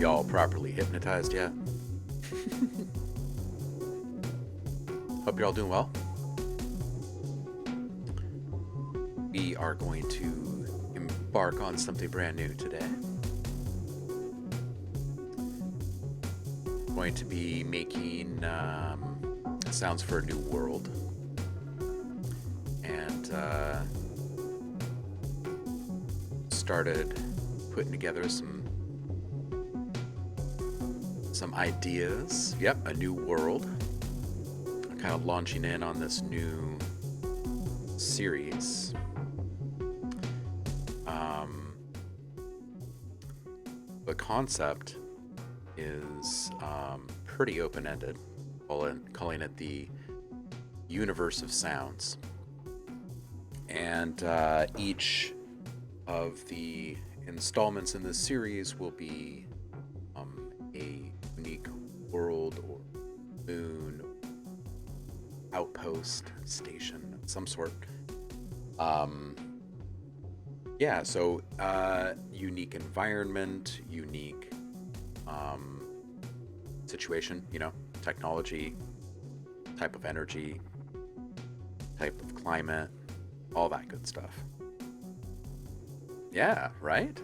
Y'all properly hypnotized yet? Hope you're all doing well. We are going to embark on something brand new today. Going to be making sounds for a new world. And started putting together some ideas. Yep, a new world. Kind of launching in on this new series. The concept is pretty open-ended, calling it the universe of sounds. And each of the installments in this series will be a unique world or moon, outpost, station, some sort. Yeah, so unique environment, unique situation, technology, type of energy, type of climate, all that good stuff. Yeah, right?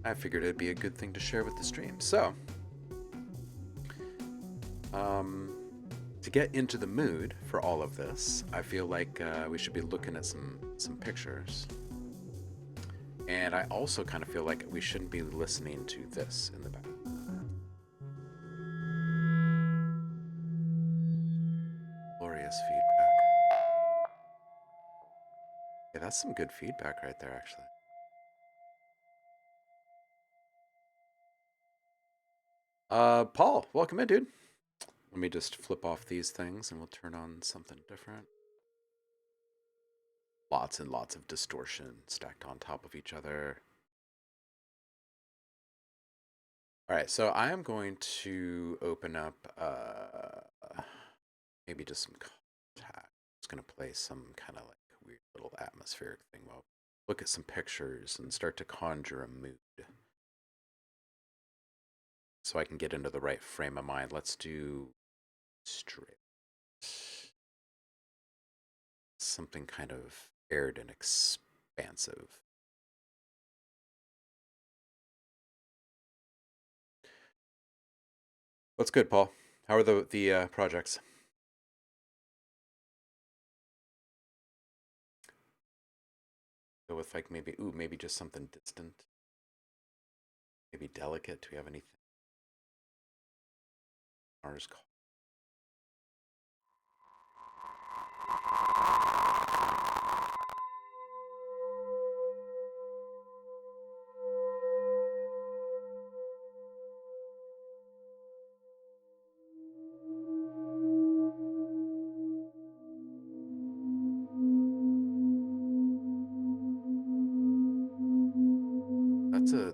I figured it'd be a good thing to share with the stream. So, to get into the mood for all of this, I feel like we should be looking at some pictures. And I also kind of feel like we shouldn't be listening to this in the back. Glorious feedback. Yeah, that's some good feedback right there, actually. Paul, welcome in, dude. Let me just flip off these things and we'll turn on something different. Lots and lots of distortion stacked on top of each other. All right, so I am going to open up maybe just some kontakt. I'm just going to play some kind of like weird little atmospheric thing while look at some pictures and start to conjure a mood. So I can get into the right frame of mind. Let's do straight. Something kind of aired and expansive. What's good, Paul? How are the projects? Go with like maybe just something distant, maybe delicate. Do we have anything? Ours call.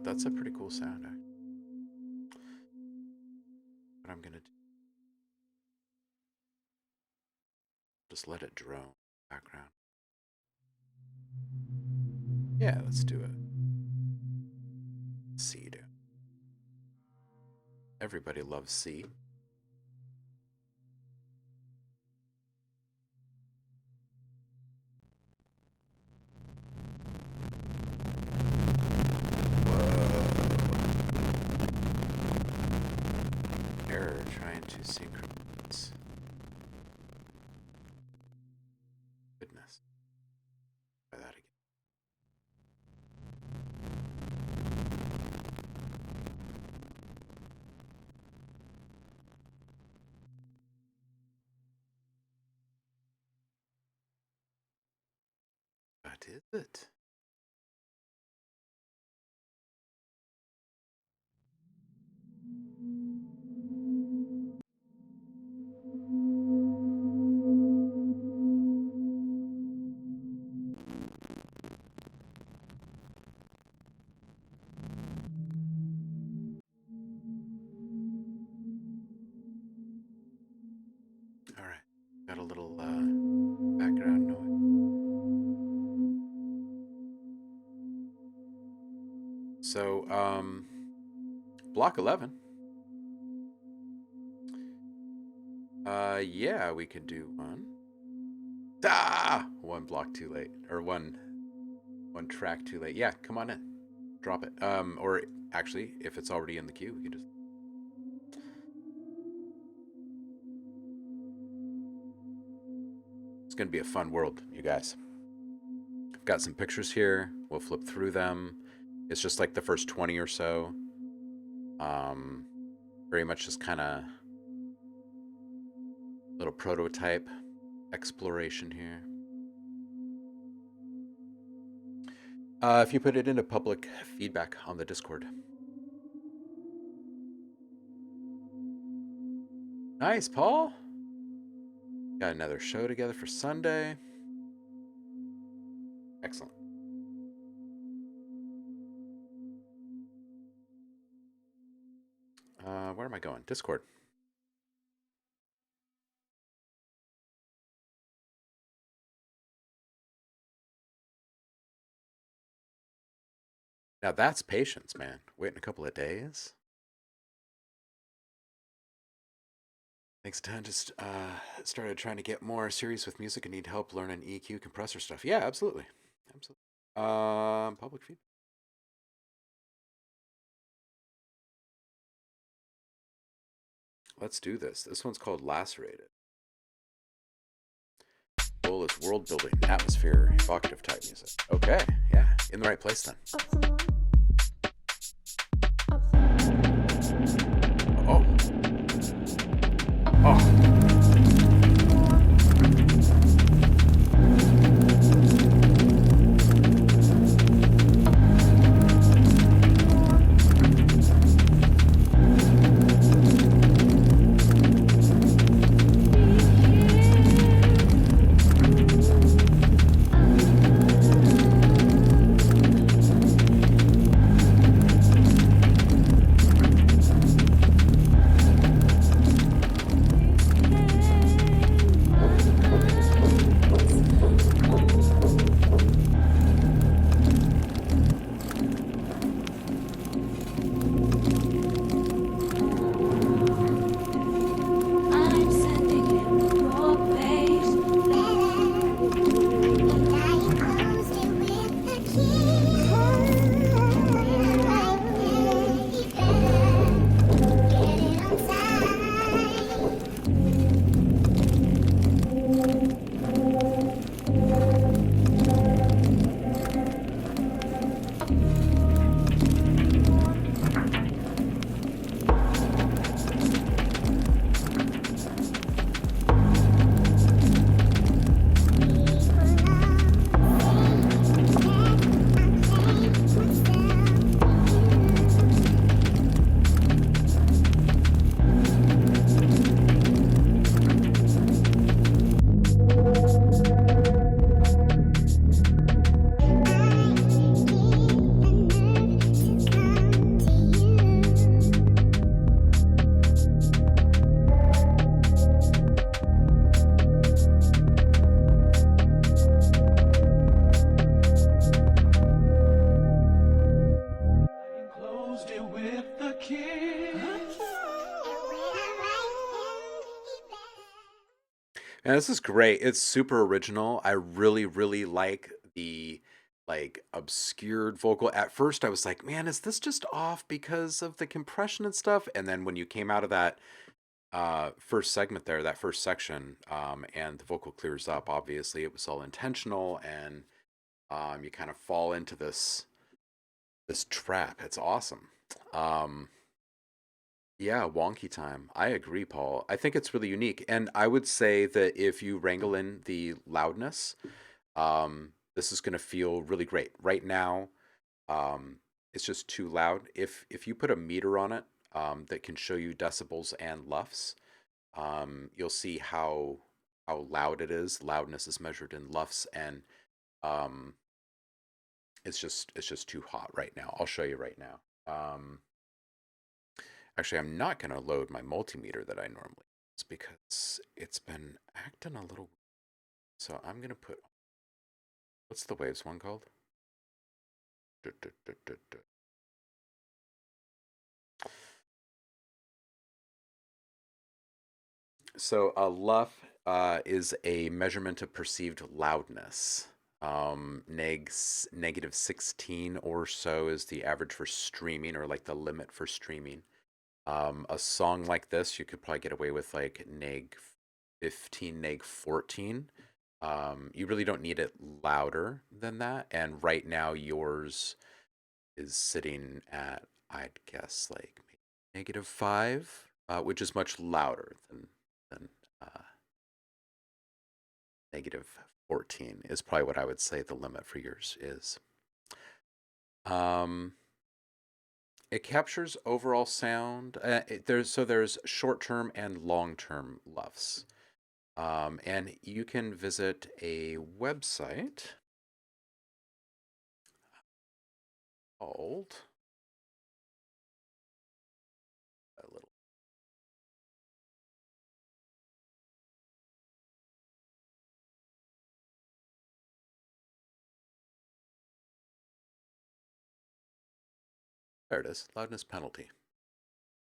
That's a pretty cool sound. What I'm gonna do? Just let it drone background. Yeah, let's do it. C, dude. Everybody loves C. Whoa. Error trying to synchronize. Goodness. Try that again. What is it? All right. Got a little background noise. So, block 11. Yeah, we could do one. Ah! One block too late. Or one track too late. Yeah, come on in. Drop it. Or actually, if it's already in the queue, we can just. It's gonna be a fun world, you guys. I've got some pictures here. We'll flip through them. It's just like the first 20 or so. Um, Very much just kind of little prototype exploration here. If you put it into public feedback on the Discord. Nice, Paul. Got another show together for Sunday. Excellent. Where am I going? Discord. Now that's patience, man. Waiting a couple of days. Thanks, Dan. Just started trying to get more serious with music and need help learning EQ compressor stuff. Yeah, absolutely. Absolutely. Public feedback. Let's do this. This one's called Lacerated. Goal is world building, atmosphere, evocative type music. Okay, yeah, in the right place then. Oh, oh. And this is great. It's super original. I really, really like the obscured vocal. At first I was like, man, is this just off because of the compression and stuff? And then when you came out of that first segment there, that first section, and the vocal clears up, obviously it was all intentional, and you kind of fall into this trap. It's awesome. Um, yeah, wonky time. I agree, Paul. I think it's really unique. And I would say that if you wrangle in the loudness, this is going to feel really great. Right now, it's just too loud. If you put a meter on it, that can show you decibels and LUFS, you'll see how loud it is. Loudness is measured in LUFS, and um, it's just too hot right now. I'll show you right now. Actually, I'm not going to load my multimeter that I normally use because it's been acting a little. So I'm going to put. What's the waves one called? So a luff is a measurement of perceived loudness. Negative 16 or so is the average for streaming, or like the limit for streaming. A song like this, you could probably get away with like neg 15, neg 14. You really don't need it louder than that. And right now, yours is sitting at, I'd guess, like maybe -5, which is much louder than uh, negative 14 is probably what I would say the limit for yours is. Um, it captures overall sound. There's short-term and long-term LUFs. And you can visit a website called a little there it is, loudness penalty.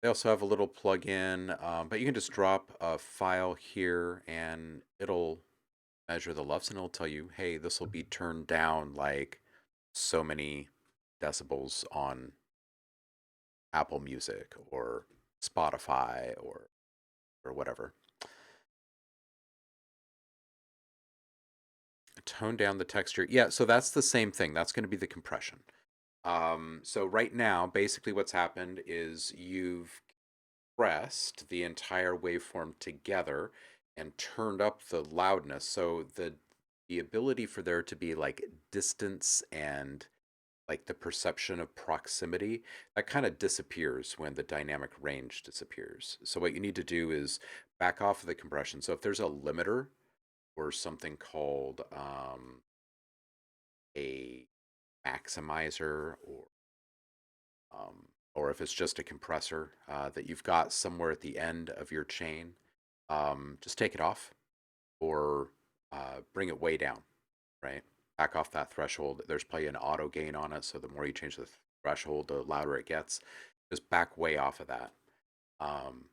They also have a little plug-in, but you can just drop a file here and it'll measure the LUFS and it'll tell you, hey, this will be turned down like so many decibels on Apple Music or Spotify or whatever. Tone down the texture. Yeah, so that's the same thing. That's going to be the compression. So right now, basically what's happened is you've pressed the entire waveform together and turned up the loudness. So the ability for there to be like distance and like the perception of proximity, that kind of disappears when the dynamic range disappears. So what you need to do is back off of the compression. So if there's a limiter or something called a maximizer, or if it's just a compressor that you've got somewhere at the end of your chain, just take it off or bring it way down, right? Back off that threshold. There's probably an auto gain on it, so the more you change the threshold, the louder it gets. Just back way off of that. Um,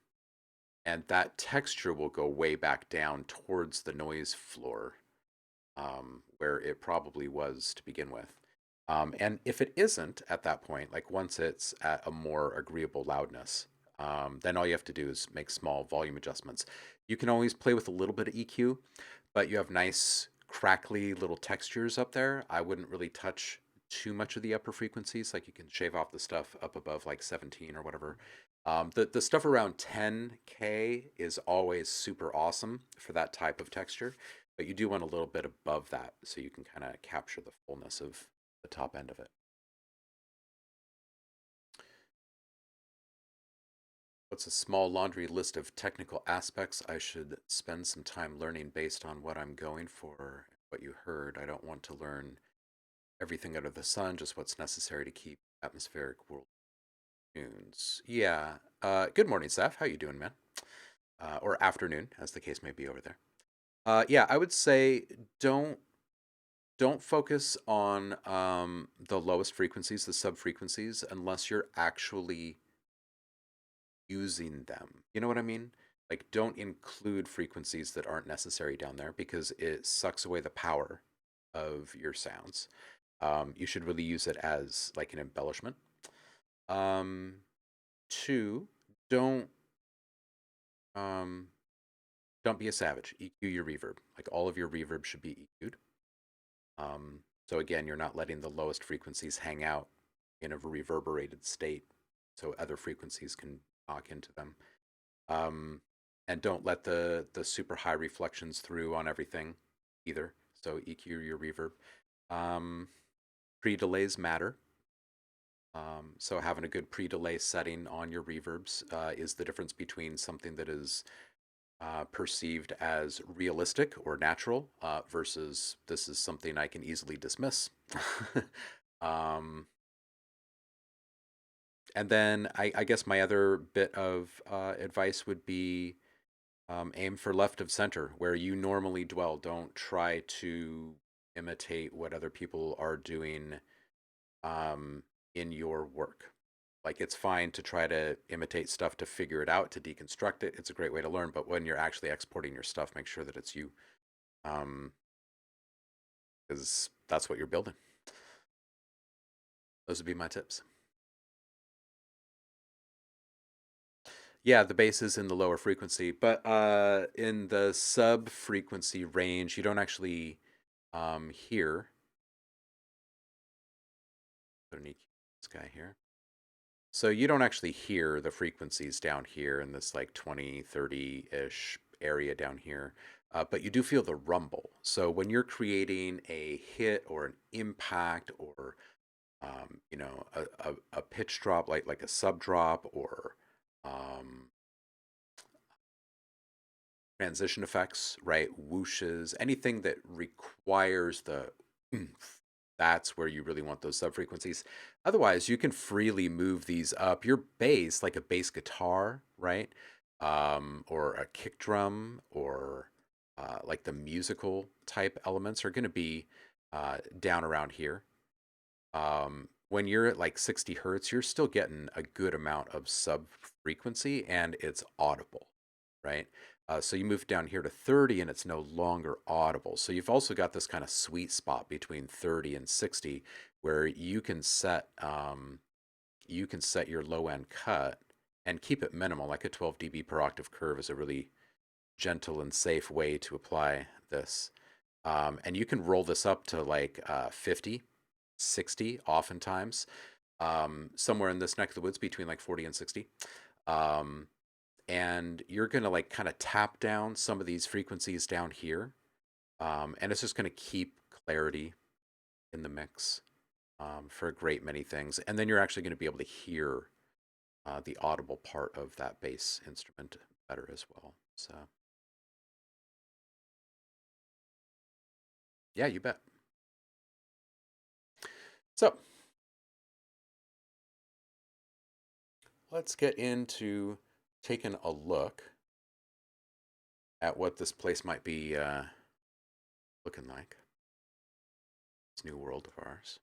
and that texture will go way back down towards the noise floor where it probably was to begin with. And if it isn't at that point, like once it's at a more agreeable loudness, then all you have to do is make small volume adjustments. You can always play with a little bit of EQ, but you have nice crackly little textures up there. I wouldn't really touch too much of the upper frequencies. Like you can shave off the stuff up above like 17 or whatever. The stuff around 10K is always super awesome for that type of texture, but you do want a little bit above that so you can kind of capture the fullness of the top end of it. What's a small laundry list of technical aspects I should spend some time learning based on what I'm going for, what you heard? I don't want to learn everything under the sun, just what's necessary to keep atmospheric world tunes. Yeah. Good morning, Seth. How you doing, man? Or afternoon, as the case may be over there. Yeah, I would say don't don't focus on the lowest frequencies, the sub frequencies, unless you're actually using them. You know what I mean? Like, don't include frequencies that aren't necessary down there because it sucks away the power of your sounds. You should really use it as like an embellishment. Um, Two, don't um, don't be a savage. EQ your reverb. Like all of your reverb should be EQ'd. So again, you're not letting the lowest frequencies hang out in a reverberated state, so other frequencies can knock into them. Um, and don't let the super high reflections through on everything either. So EQ your reverb. Um, Pre-delays matter. So having a good pre-delay setting on your reverbs is the difference between something that is perceived as realistic or natural versus this is something I can easily dismiss. um, and then I guess my other bit of advice would be aim for left of center where you normally dwell. Don't try to imitate what other people are doing in your work. Like it's fine to try to imitate stuff to figure it out, to deconstruct it. It's a great way to learn. But when you're actually exporting your stuff, make sure that it's you, um, because that's what you're building. Those would be my tips. Yeah, the bass is in the lower frequency, but in the sub frequency range, you don't actually hear. Put an EQ this guy here. So you don't actually hear the frequencies down here in this like 20, 30-ish area down here, but you do feel the rumble. So when you're creating a hit or an impact or a pitch drop like a sub drop or um, transition effects, right? Whooshes, anything that requires the oomph, that's where you really want those sub frequencies. Otherwise, you can freely move these up. Your bass, like a bass guitar, right? Or a kick drum, or like the musical type elements are going to be down around here. When you're at like 60 hertz, you're still getting a good amount of sub frequency and it's audible, right? So you move down here to 30 and it's no longer audible. So you've also got this kind of sweet spot between 30 and 60 where you can set your low end cut and keep it minimal. Like a 12 dB per octave curve is a really gentle and safe way to apply this. And you can roll this up to like 50, 60 oftentimes, somewhere in this neck of the woods between like 40 and 60. Um, and you're going to like kind of tap down some of these frequencies down here. And it's just going to keep clarity in the mix for a great many things. And then you're actually going to be able to hear the audible part of that bass instrument better as well. So, yeah, you bet. So, let's get into taking a look at what this place might be looking like. This new world of ours.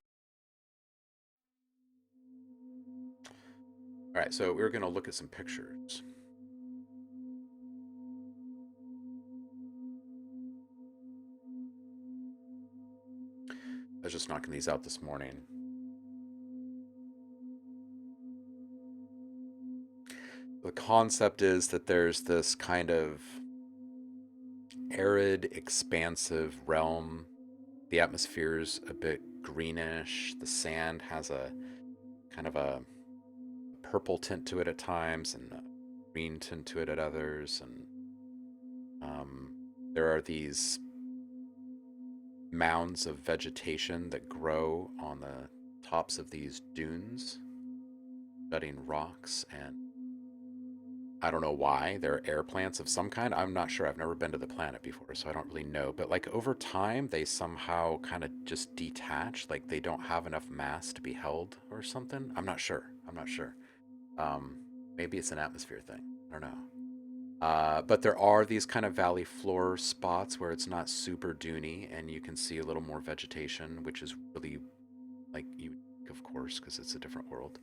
All right, so we're going to look at some pictures. I was just knocking these out this morning. The concept is that there's this kind of arid, expansive realm. The atmosphere's a bit greenish. The sand has a kind of a purple tint to it at times and a green tint to it at others. And um, there are these mounds of vegetation that grow on the tops of these dunes, jutting rocks, and I don't know why. They're air plants of some kind. I'm not sure. I've never been to the planet before, so I don't really know. But like over time, they somehow kind of just detach, like they don't have enough mass to be held or something. I'm not sure. I'm not sure. Um, Maybe it's an atmosphere thing. I don't know. But there are these kind of valley floor spots where it's not super duny and you can see a little more vegetation, which is really like you, of course, because it's a different world.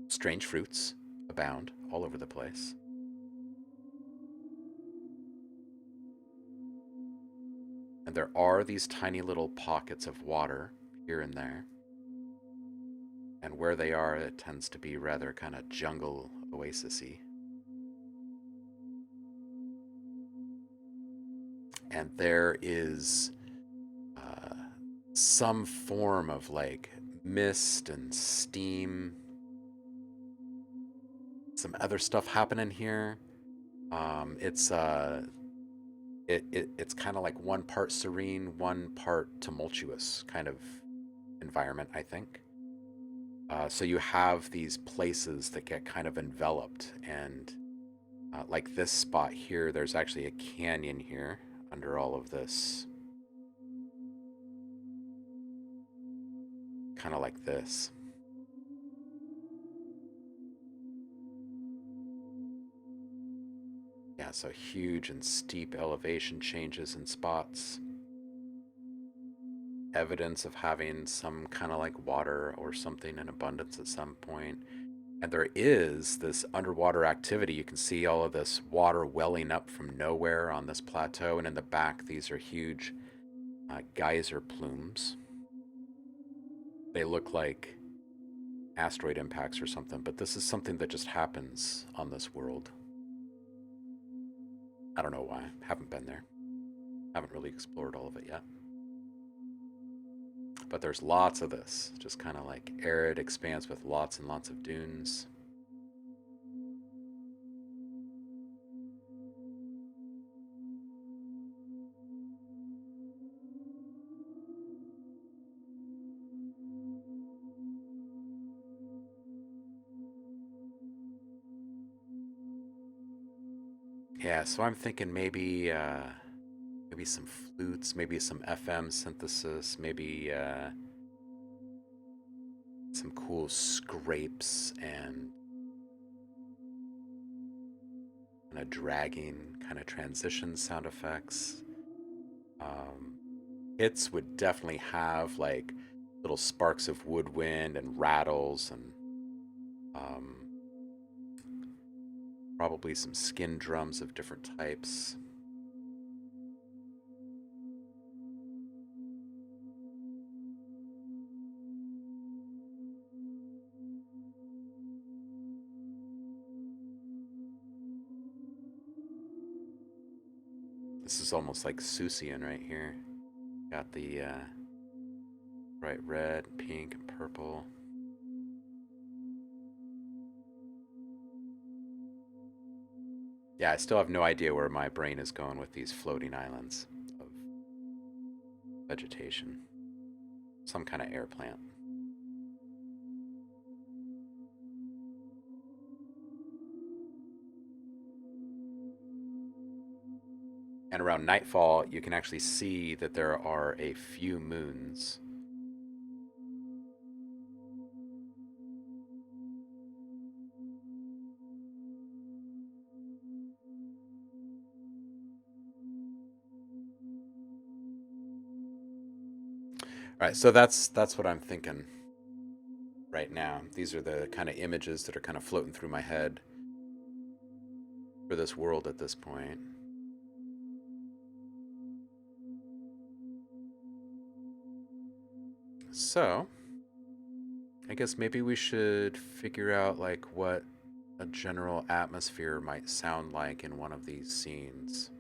Strange fruits abound all over the place. And there are these tiny little pockets of water here and there. And where they are, it tends to be rather kind of jungle oasis-y. And there is uh, some form of like mist and steam, some other stuff happening here. It's it's kind of like one part serene, one part tumultuous kind of environment, I think. So you have these places that get kind of enveloped, and like this spot here, there's actually a canyon here under all of this, kind of like this. Yeah, so huge and steep elevation changes in spots. evidence of having some kind of like water or something in abundance at some point. And there is this underwater activity. You can see all of this water welling up from nowhere on this plateau. And in the back, these are huge geyser plumes. They look like asteroid impacts or something, but this is something that just happens on this world. I don't know why. Haven't been there. Haven't really explored all of it yet. But there's lots of this. Just kind of like arid expanse with lots and lots of dunes. Yeah, so I'm thinking maybe some flutes, maybe some FM synthesis, maybe some cool scrapes and kind of dragging kind of transition sound effects. Um, Hits would definitely have like little sparks of woodwind and rattles and um, probably some skin drums of different types. This is almost like Susian right here. Got the bright red, pink, and purple. Yeah, I still have no idea where my brain is going with these floating islands of vegetation. Some kind of air plant. And around nightfall, you can actually see that there are a few moons. All right, so that's what I'm thinking right now. These are the kind of images that are kind of floating through my head for this world at this point. So, I guess maybe we should figure out like what a general atmosphere might sound like in one of these scenes.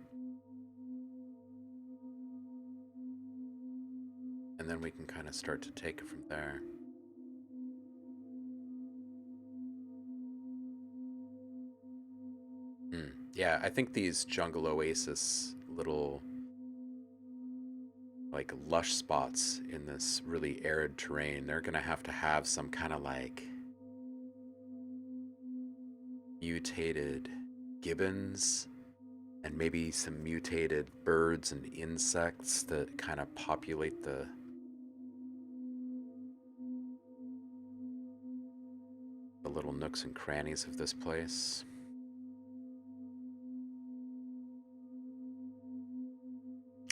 And then we can kind of start to take it from there. Yeah, I think these jungle oasis little like lush spots in this really arid terrain, they're going to have some kind of like mutated gibbons and maybe some mutated birds and insects that kind of populate the little nooks and crannies of this place.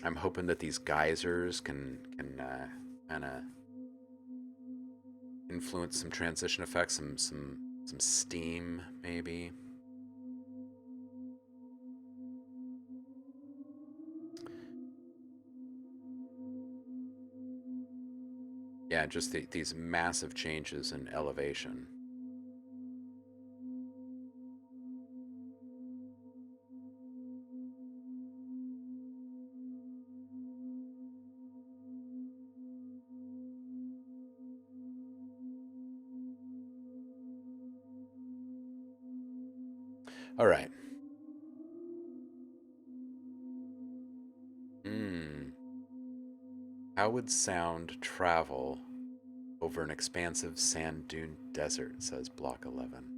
I'm hoping that these geysers can kind of influence some transition effects, some steam maybe. Yeah, just these massive changes in elevation. All right. Hmm. How would sound travel over an expansive sand dune desert, says Block 11.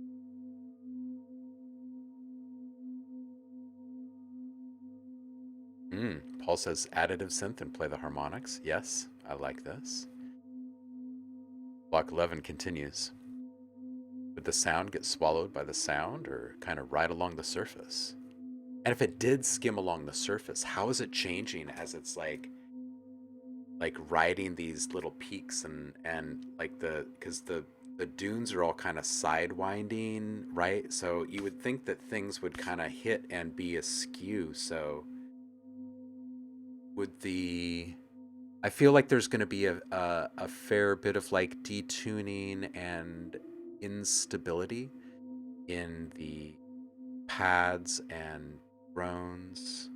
Paul says additive synth and play the harmonics. Yes, I like this. Block 11 continues. Would the sound get swallowed by the sound or kind of ride along the surface? And if it did skim along the surface, how is it changing as it's like like riding these little peaks and like because the dunes are all kind of sidewinding, right? So you would think that things would kind of hit and be askew. So would the I feel like there's going to be a fair bit of like detuning and instability in the pads and drones.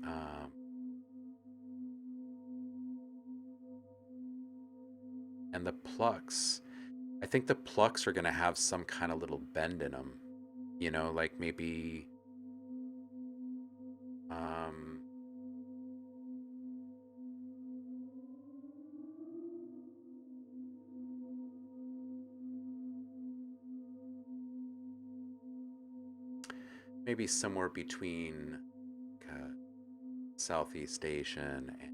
Um, and the plucks. I think the plucks are going to have some kind of little bend in them. You know, like um, maybe somewhere between uh, Southeast Asian and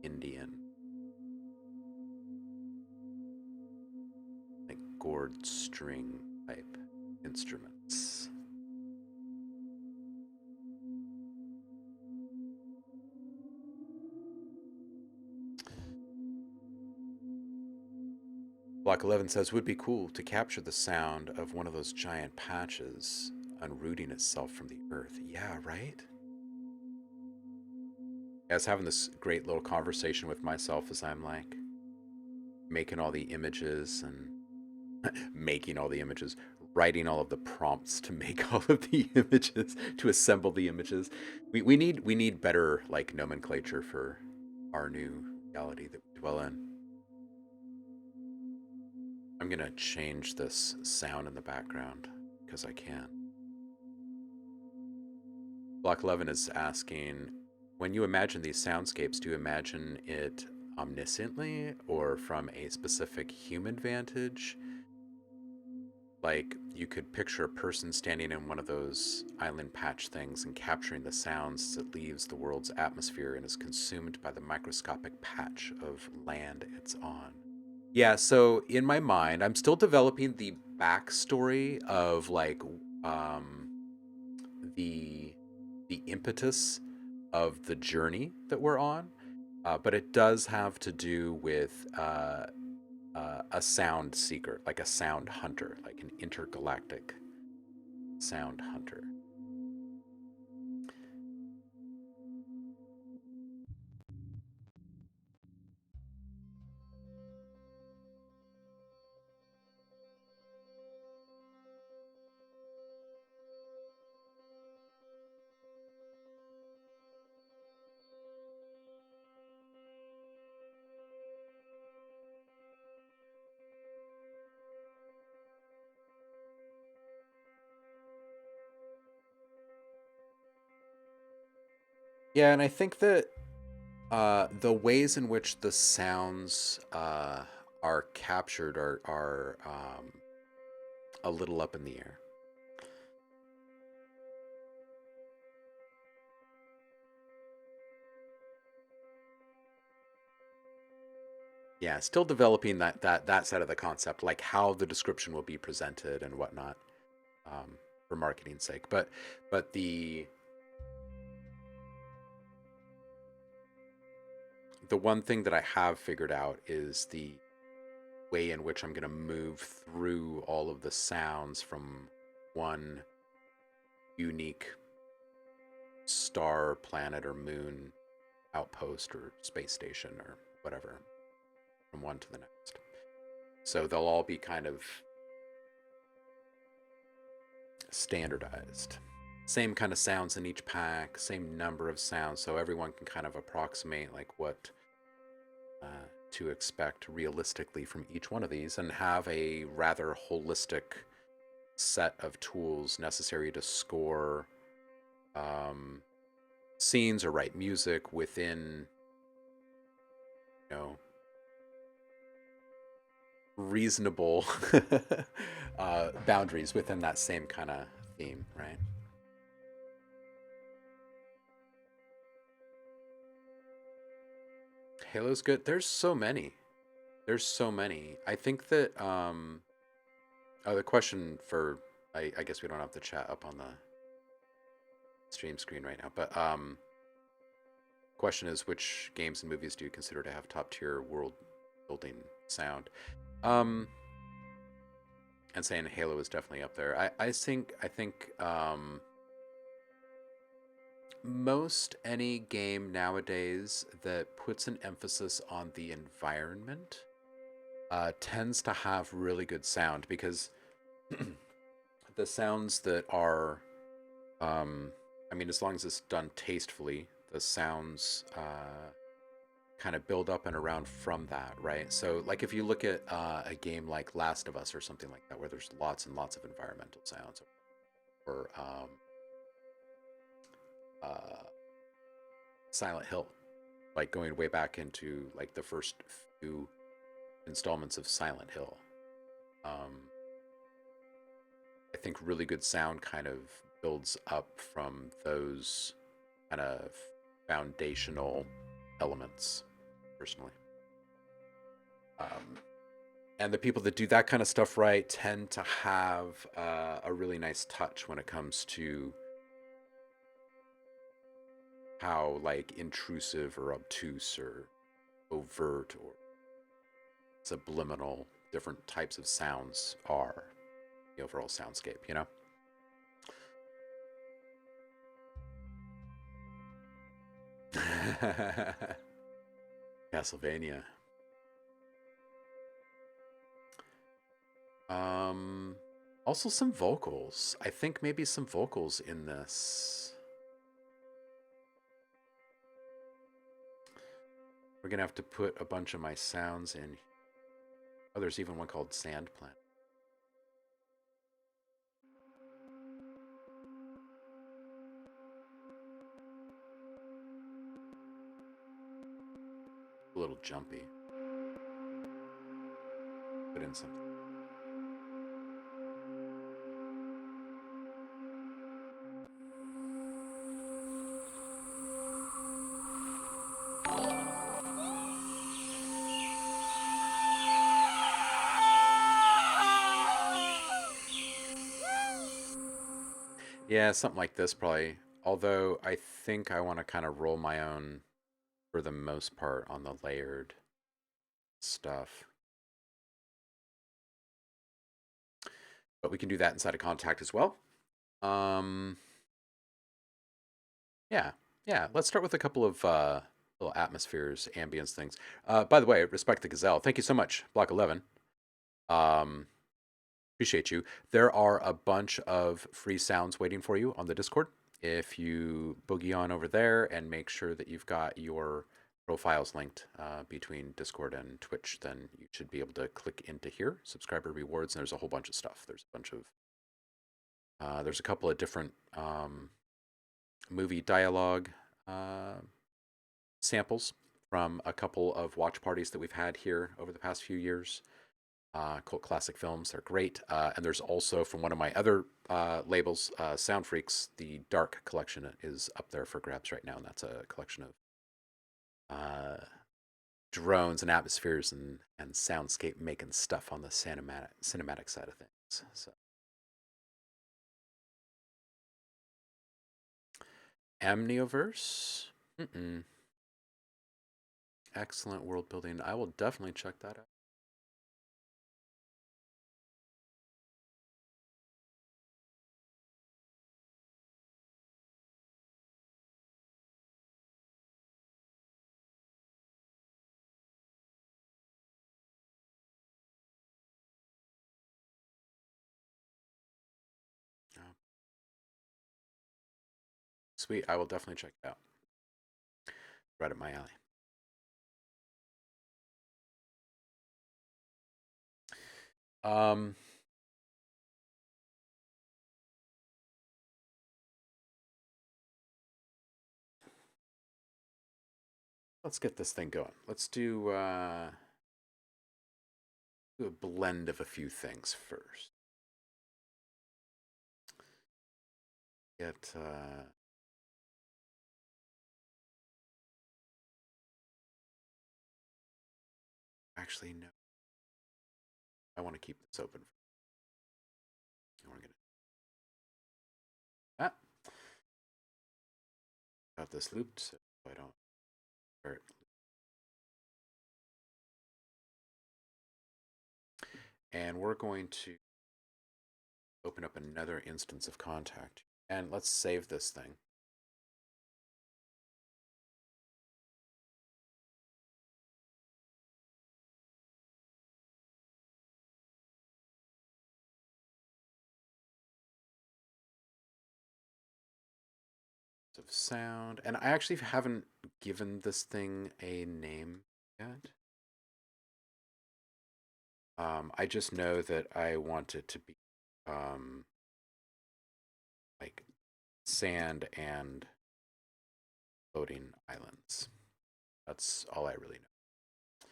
Indian, like gourd string type instruments. Block 11 says, would be cool to capture the sound of one of those giant patches unrooting itself from the earth. Yeah, right? I was having this great little conversation with myself as I'm like making all the images and making all the images, writing all of the prompts to make all of the images, to assemble the images. We need better like nomenclature for our new reality that we dwell in. I'm gonna change this sound in the background because I can. Block 11 is asking, when you imagine these soundscapes, do you imagine it omnisciently or from a specific human vantage? Like you could picture a person standing in one of those island patch things and capturing the sounds as it leaves the world's atmosphere and is consumed by the microscopic patch of land it's on. Yeah, so in my mind, I'm still developing the backstory of like um, the the impetus of the journey that we're on, but it does have to do with a sound seeker, like a sound hunter, like an intergalactic sound hunter. Yeah, and I think that the ways in which the sounds are captured are a little up in the air. Yeah, still developing that side of the concept, like how the description will be presented and whatnot, for marketing's sake. But the one thing that I have figured out is the way in which I'm going to move through all of the sounds from one unique star, planet, or moon outpost or space station or whatever, from one to the next. So they'll all be kind of standardized. Same kind of sounds in each pack, same number of sounds, so everyone can kind of approximate like what uh, to expect realistically from each one of these and have a rather holistic set of tools necessary to score um, scenes or write music within, you know, reasonable boundaries within that same kind of theme, right? Halo's good. There's so many. There's so many. I think that oh, the question for I guess we don't have the chat up on the stream screen right now, but question is, which games and movies do you consider to have top tier world building sound? Um, and saying Halo is definitely up there. I think most any game nowadays that puts an emphasis on the environment tends to have really good sound because the sounds that are, um, I mean, as long as it's done tastefully, the sounds kind of build up and around from that, right? So, like if you look at a game like Last of Us or something like that, where there's lots and lots of environmental sounds, or uh, Silent Hill, like going way back into like the first few installments of Silent Hill. Um, I think really good sound kind of builds up from those kind of foundational elements, personally. Um, and the people that do that kind of stuff right tend to have a really nice touch when it comes to how like intrusive or obtuse or overt or subliminal different types of sounds are the overall soundscape, you know? Castlevania. Um, Also some vocals. I think maybe some vocals in this. We're gonna have to put a bunch of my sounds in. Oh, there's even one called Sand Plant. A little jumpy. Put in something. Yeah, something like this probably. Although I think I want to kind of roll my own for the most part on the layered stuff. But we can do that inside of Kontakt as well. Um, yeah, yeah. Let's start with a couple of little atmospheres, ambience things. By the way, respect the gazelle. Thank you so much, Block 11. Um, Appreciate you. There are a bunch of free sounds waiting for you on the Discord. If you boogie on over there and make sure that you've got your profiles linked between Discord and Twitch, then you should be able to click into here, subscriber rewards, and there's a whole bunch of stuff. There's a bunch of, there's a couple of different movie dialogue uh, samples from a couple of watch parties that we've had here over the past few years. Cult classic films, they're great. And there's also from one of my other labels, Sound Freaks, the Dark collection is up there for grabs right now, and that's a collection of drones and atmospheres and soundscape making stuff on the cinematic side of things. So Amnioverse, excellent world building. I will definitely check that out. Oh, sweet, I will definitely check it out. Right up my alley. Um, let's get this thing going. Let's do a blend of a few things first. Get actually no. I want to keep this open. I want to get got this looped so I don't Or- And we're going to open up another instance of contact. And let's save this thing. Of sound. And I actually haven't given this thing a name yet. I just know that I want it to be like sand and floating islands. That's all I really know.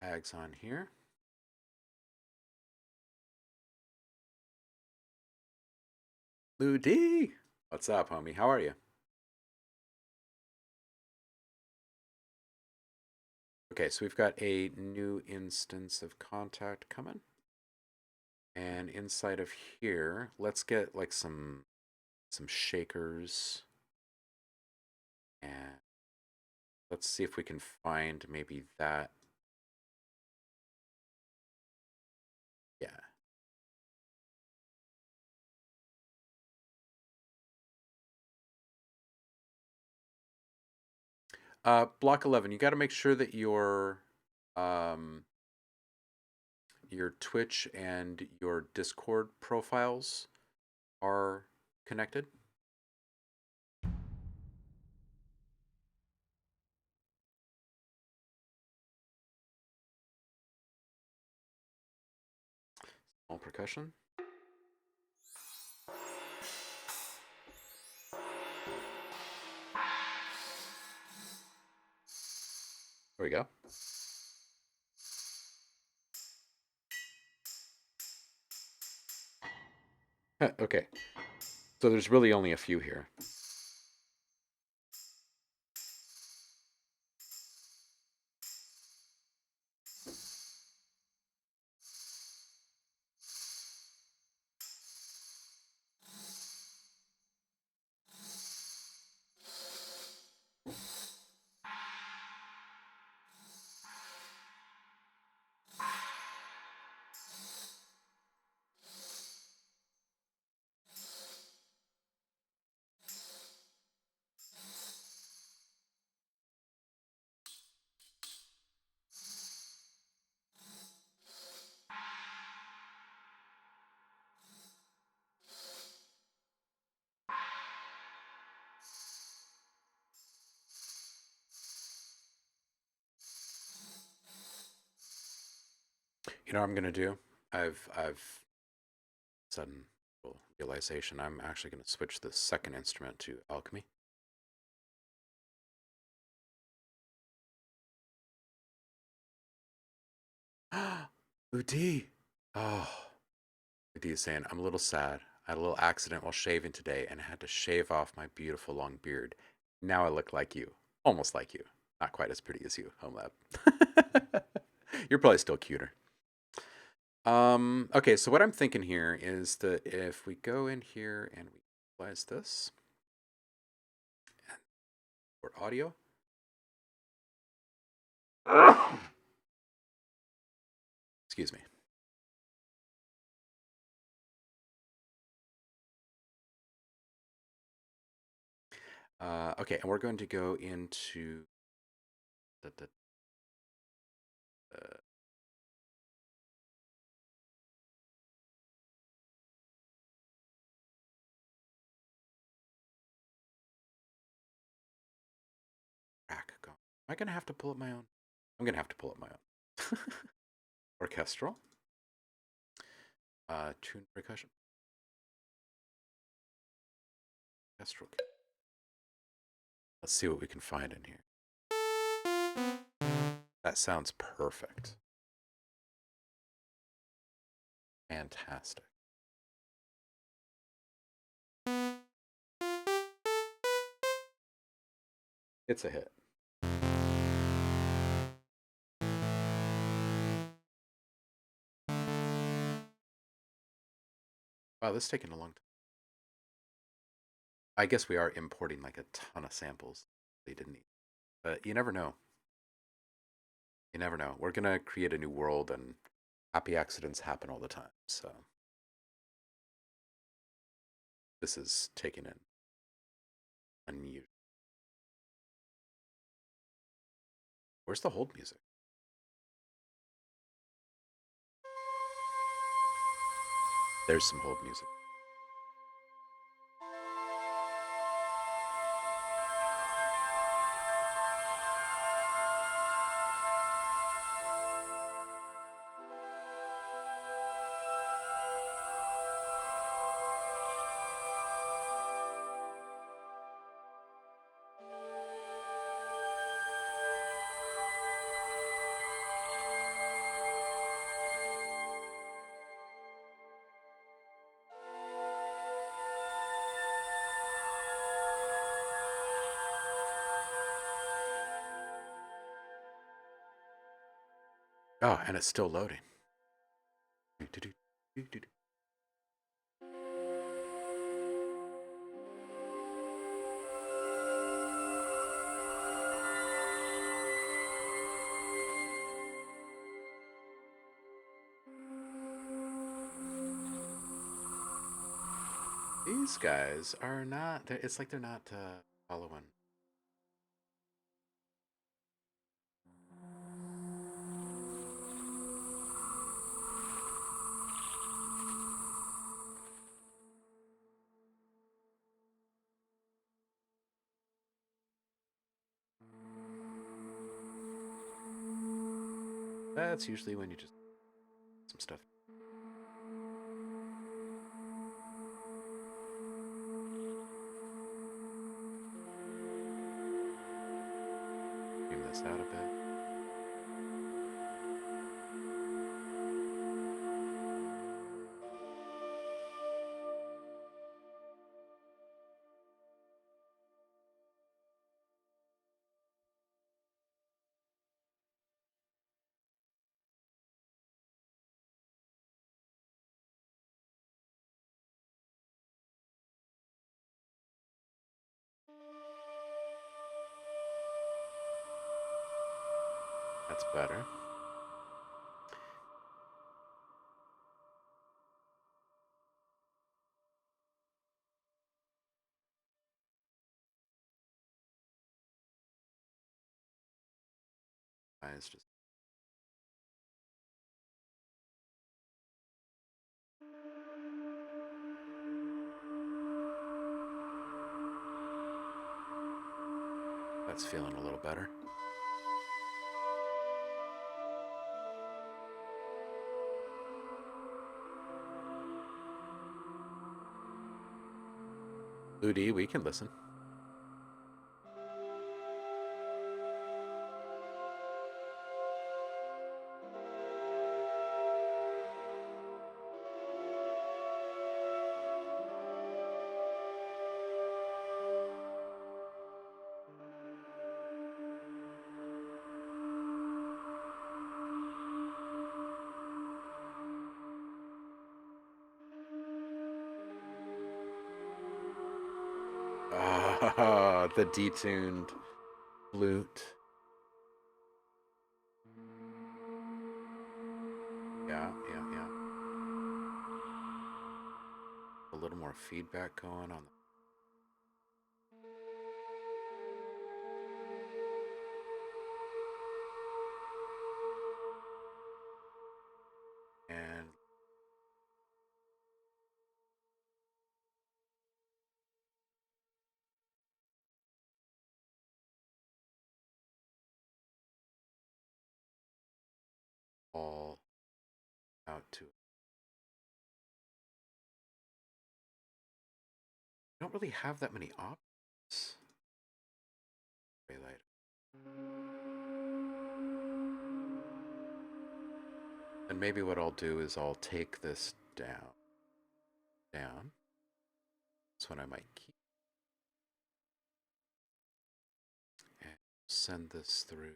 Tags on here. Lou D! What's up, homie? How are you? Okay, so we've got a new instance of contact coming. And inside of here, let's get like some shakers. And let's see if we can find maybe that. Yeah. Block 11, you got to make sure that um, your Twitch and your Discord profiles are connected. All percussion. There we go. Okay, so there's really only a few here. You know what I'm gonna do? I've sudden realization. I'm actually gonna switch the second instrument to alchemy. Udi. Oh, Udi is saying I'm a little sad. I had a little accident while shaving today and had to shave off my beautiful long beard. Now I look like you, almost like you. Not quite as pretty as you, HomeLab. You're probably still cuter. Okay, so what I'm thinking here is that if we go in here and we equalize this for audio. Excuse me. Okay, and we're going to go into the track. Go. Am I going to have to pull up my own? I'm going to have to pull up my own. Orchestral. Tune percussion. Orchestral. Let's see what we can find in here. That sounds perfect. Fantastic. It's a hit. Wow, this is taking a long time. I guess we are importing like a ton of samples they didn't need. But you never know. You never know. We're gonna create a new world, and happy accidents happen all the time. So this is taking in unusual. Where's the hold music? There's some hold music. Oh, and it's still loading. These guys are not. It's like they're not following. That's usually when you just some stuff. Tune this out a bit. That's better. It's just that's feeling a little better. Ludi, we can listen. Ah, the detuned flute. Yeah, yeah, yeah. A little more feedback going on. And all out to it. I don't really have that many options. Daylight. And maybe what I'll do is I'll take this down. That's what I might keep. And send this through.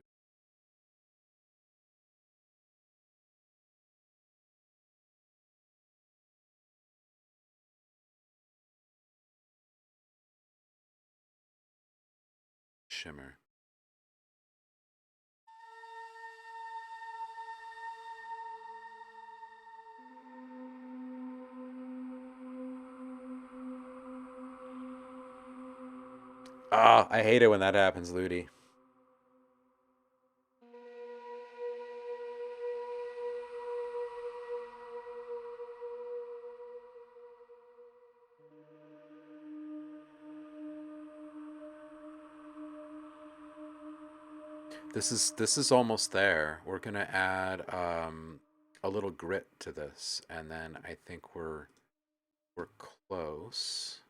shimmer. Ah, I hate it when that happens, Ludi. This is almost there. We're gonna add a little grit to this, and then I think we're close.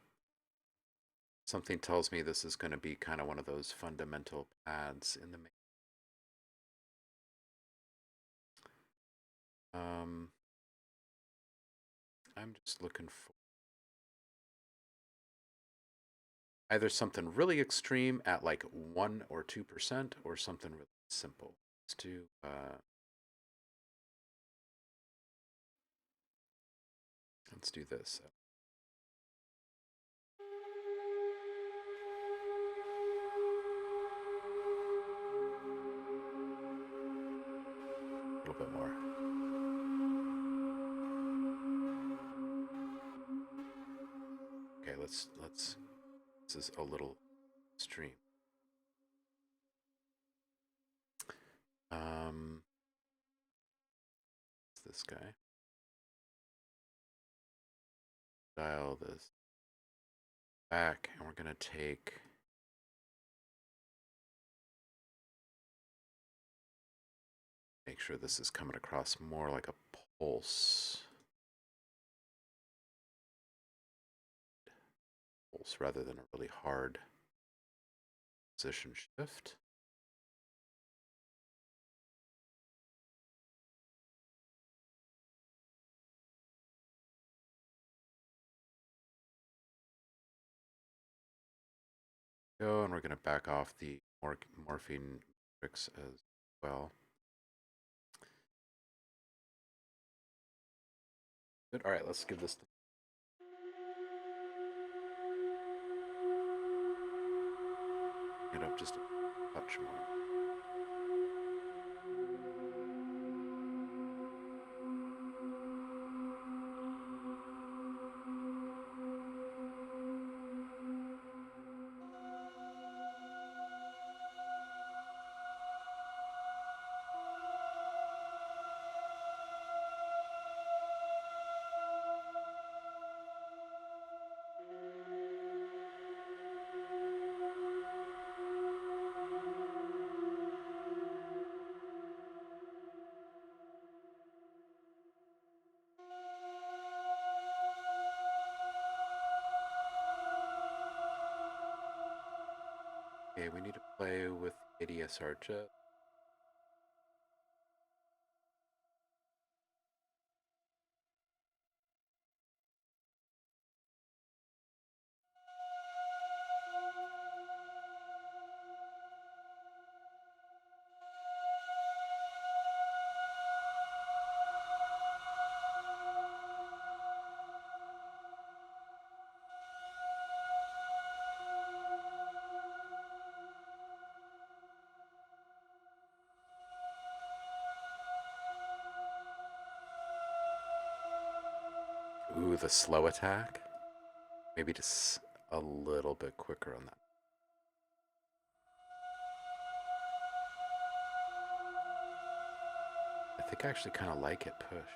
Something tells me this is going to be kind of one of those fundamental pads in the. Um, I'm just looking for either something really extreme at like 1 or 2%, or something really simple. Let's do let's do this. A little bit more. Okay, let's. This is a little extreme. Um, this guy. Dial this back, and we're gonna take. Make sure this is coming across more like a pulse. Pulse rather than a really hard position shift. Go, and we're going to back off the morphine tricks as well. Good. All right, let's give this. It up just a touch more. Okay, we need to play with ADSR jet. Ooh, the slow attack. Maybe just a little bit quicker on that. I think I actually kind of like it push.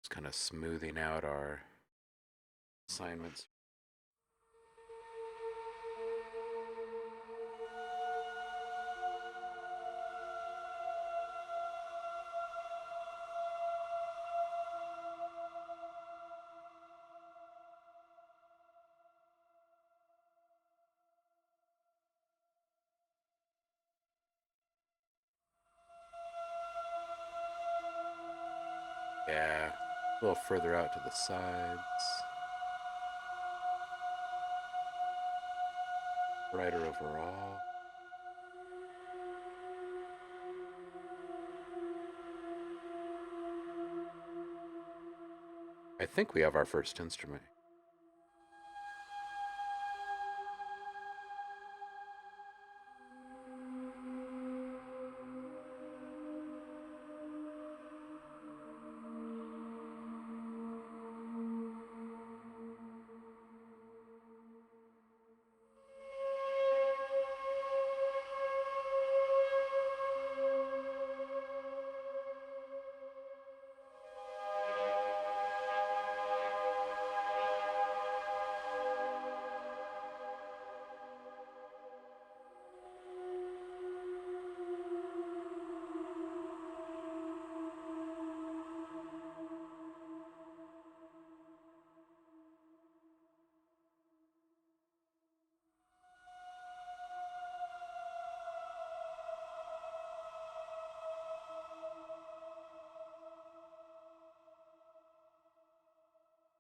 It's kind of smoothing out our assignments. Yeah, a little further out to the sides. Brighter overall. I think we have our first instrument.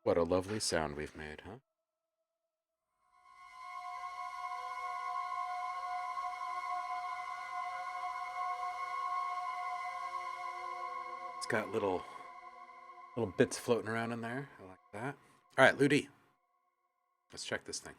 What a lovely sound we've made, huh? It's got little bits floating around in there. I like that. All right, Ludi, let's check this thing.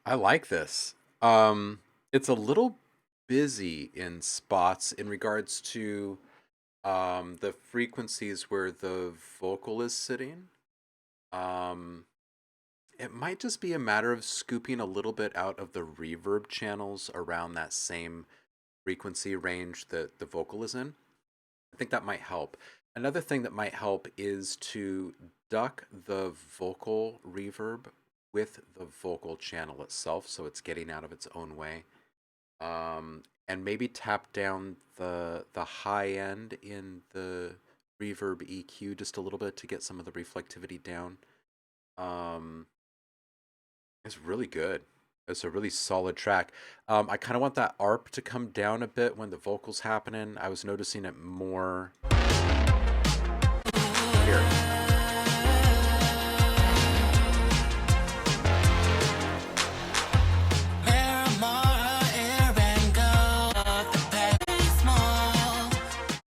I like this. It's a little busy in spots in regards to the frequencies where the vocal is sitting. Um, it might just be a matter of scooping a little bit out of the reverb channels around that same frequency range that the vocal is in. I think that might help. Another thing that might help is to duck the vocal reverb with the vocal channel itself so it's getting out of its own way. And maybe tap down the high end in the reverb EQ just a little bit to get some of the reflectivity down. Um, it's really good. It's a really solid track. I kind of want that ARP to come down a bit when the vocal's happening. I was noticing it more here.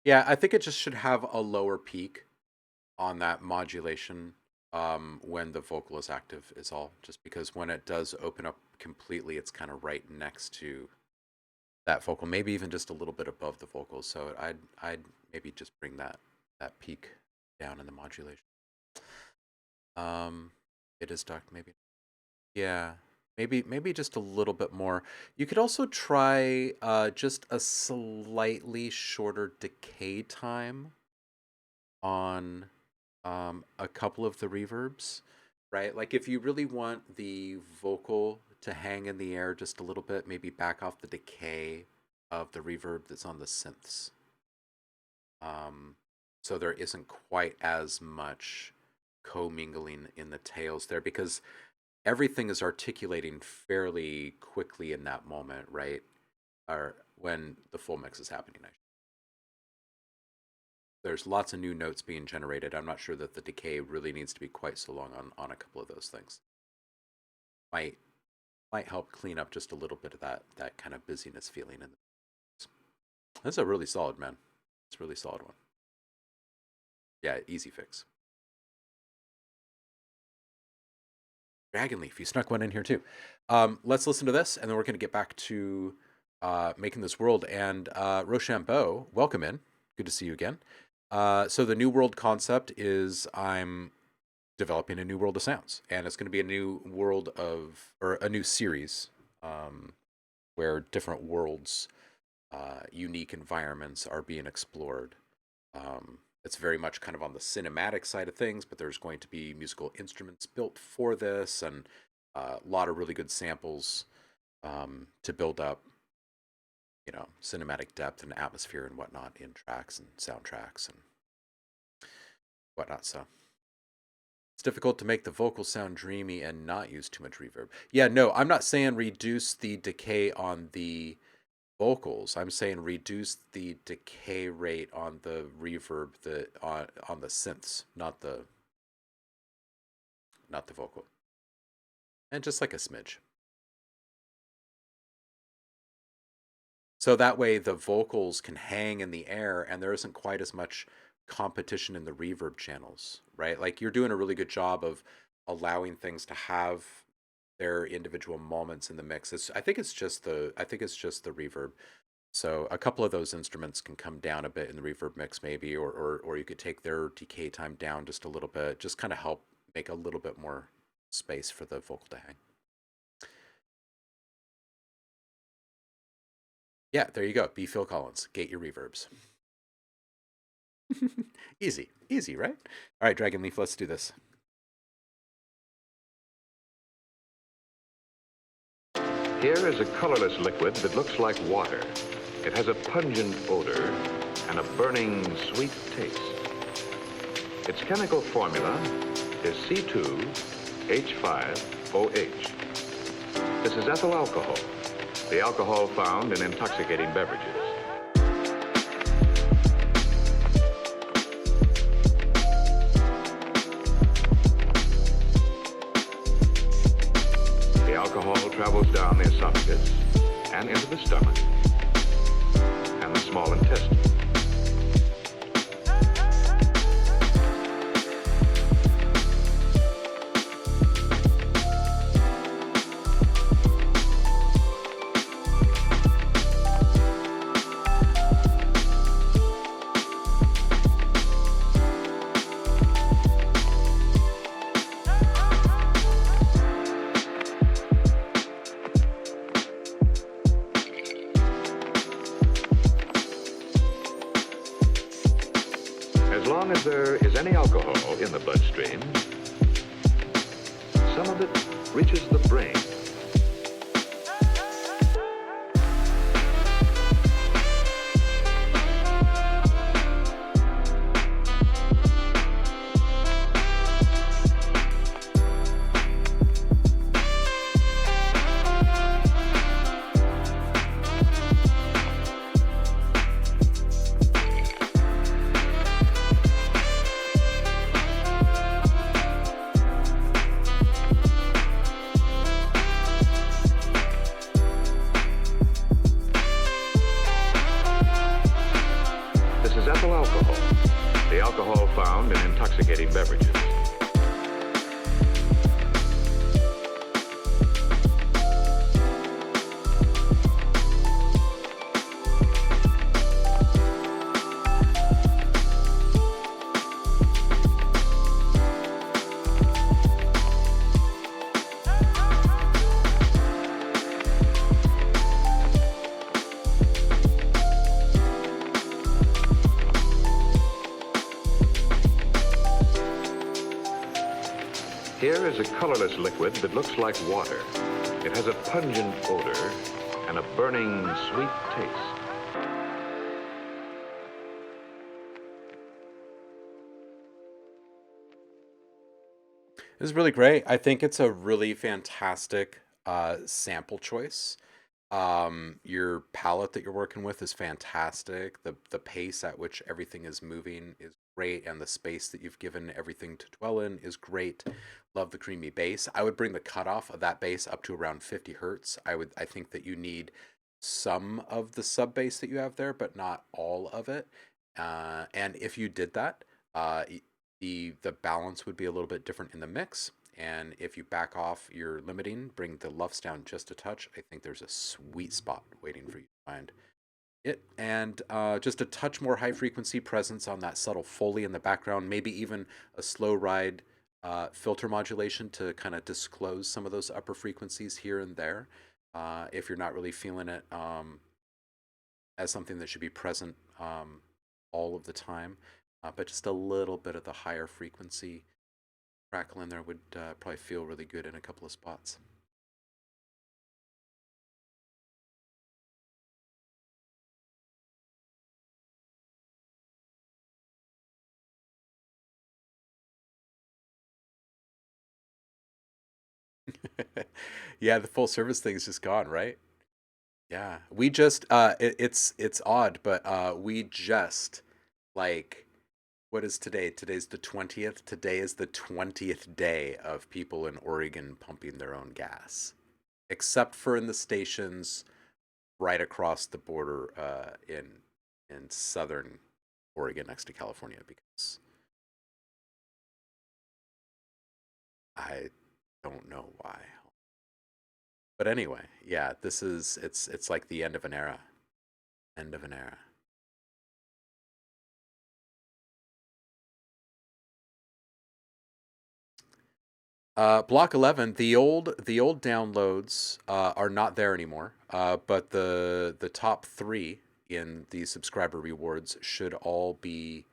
Yeah, I think it just should have a lower peak on that modulation when the vocal is active is all. Just because when it does open up completely, it's kind of right next to that vocal, maybe even just a little bit above the vocal. So I'd maybe just bring that peak down in the modulation. It is dark, maybe. Yeah, maybe just a little bit more. You could also try just a slightly shorter decay time on a couple of the reverbs, right? Like if you really want the vocal to hang in the air just a little bit, maybe back off the decay of the reverb that's on the synths. So there isn't quite as much commingling in the tails there, because everything is articulating fairly quickly in that moment, right? Or when the full mix is happening. There's lots of new notes being generated. I'm not sure that the decay really needs to be quite so long on a couple of those things. Might help clean up just a little bit of that kind of busyness feeling. That's a really solid, man. It's a really solid one. Yeah, easy fix. Dragonleaf, you snuck one in here too. Let's listen to this, and then we're going to get back to making this world. And Rochambeau, welcome in. Good to see you again. So the new world concept is I'm developing a new world of sounds, and it's going to be a new world or a new series where different worlds, unique environments are being explored. It's very much kind of on the cinematic side of things, but there's going to be musical instruments built for this, and a lot of really good samples to build up, cinematic depth and atmosphere and whatnot in tracks and soundtracks and whatnot. So it's difficult to make the vocals sound dreamy and not use too much reverb. Yeah, no, I'm not saying reduce the decay on the vocals. I'm saying reduce the decay rate on the reverb on the synths, not the vocal. And just like a smidge. So that way the vocals can hang in the air and there isn't quite as much competition in the reverb channels, right? Like you're doing a really good job of allowing things to have their individual moments in the mix. I think it's just the reverb. So a couple of those instruments can come down a bit in the reverb mix maybe, or you could take their decay time down just a little bit, just kind of help make a little bit more space for the vocal to hang. Yeah, there you go. Be Phil Collins. Gate your reverbs. Easy, right? All right, Dragonleaf, let's do this. Here is a colorless liquid that looks like water. It has a pungent odor and a burning, sweet taste. Its chemical formula is C2H5OH. This is ethyl alcohol, the alcohol found in intoxicating beverages. The alcohol travels down the esophagus and into the stomach and the small intestine. As long as there is any alcohol in the bloodstream, some of it reaches the brain. This is ethyl alcohol, the alcohol found in intoxicating beverages. Here is a colorless liquid that looks like water. It has a pungent odor and a burning, sweet taste. This is really great. I think it's a really fantastic sample choice. Your palette that you're working with is fantastic. The pace at which everything is moving is great, and the space that you've given everything to dwell in is great. Love the creamy bass. I would bring the cutoff of that bass up to around 50 hertz. I think that you need some of the sub bass that you have there, but not all of it. And if you did that, the balance would be a little bit different in the mix. And if you back off your limiting, bring the LUFS down just a touch, I think there's a sweet spot waiting for you to find it. And just a touch more high frequency presence on that subtle Foley in the background, maybe even a slow ride filter modulation to kind of disclose some of those upper frequencies here and there. If you're not really feeling it as something that should be present all of the time, but just a little bit of the higher frequency crackle in there would probably feel really good in a couple of spots. Yeah, the full service thing is just gone, right? Yeah, we just it's odd, but we just like what is today? Today's the 20th. Today is the 20th day of people in Oregon pumping their own gas, except for in the stations right across the border in southern Oregon next to California, because I don't know why. But anyway, yeah, this is it's like the end of an era. End of an era. Block 11, the old downloads are not there anymore. But the top three in the subscriber rewards should all be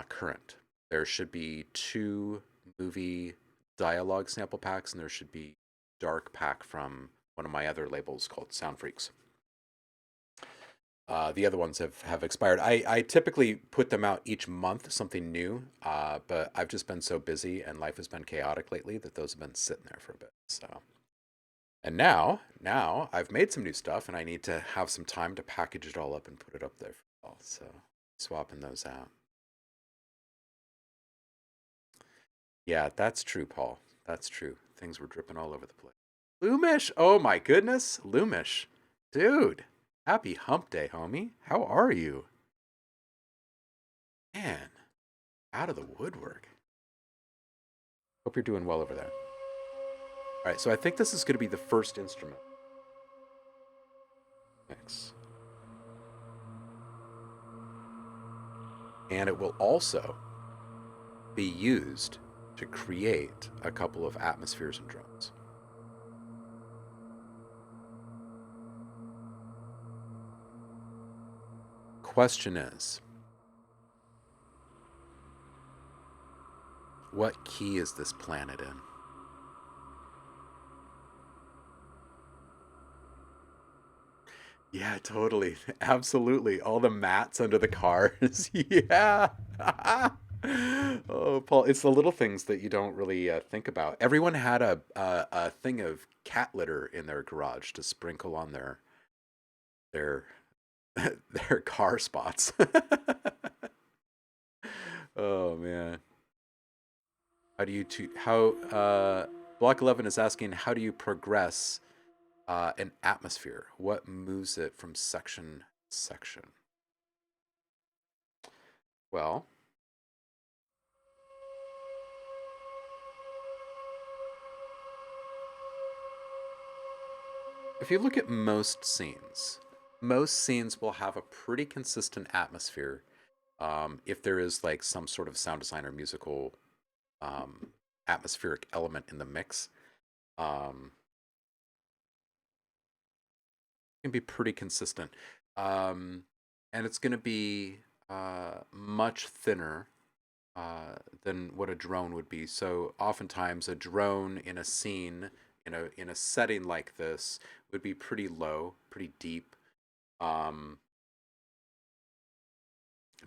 current. There should be two movie dialogue sample packs, and there should be dark pack from one of my other labels called Sound Freaks. The other ones have expired. I typically put them out each month, something new, but I've just been so busy and life has been chaotic lately that those have been sitting there for a bit. So, and now I've made some new stuff and I need to have some time to package it all up and put it up there for all. So, swapping those out. Yeah, that's true, Paul. That's true. Things were dripping all over the place. Loomish! Oh my goodness, Loomish, dude! Happy Hump Day, homie. How are you? Man, out of the woodwork. Hope you're doing well over there. All right, so I think this is going to be the first instrument mix. And it will also be used to create a couple of atmospheres and drones. Question is, what key is this planet in? Yeah, totally. Absolutely. All the mats under the cars. Yeah. Oh, Paul, it's the little things that you don't really think about. Everyone had a thing of cat litter in their garage to sprinkle on their their car spots. Oh man. How Block 11 is asking, how do you progress an atmosphere? What moves it from section to section? Well, if you look at most scenes will have a pretty consistent atmosphere. If there is like some sort of sound design or musical um, atmospheric element in the mix, um, it can be pretty consistent. Um, and it's going to be much thinner than what a drone would be. So oftentimes a drone in a scene, in a setting like this, would be pretty low, pretty deep, um,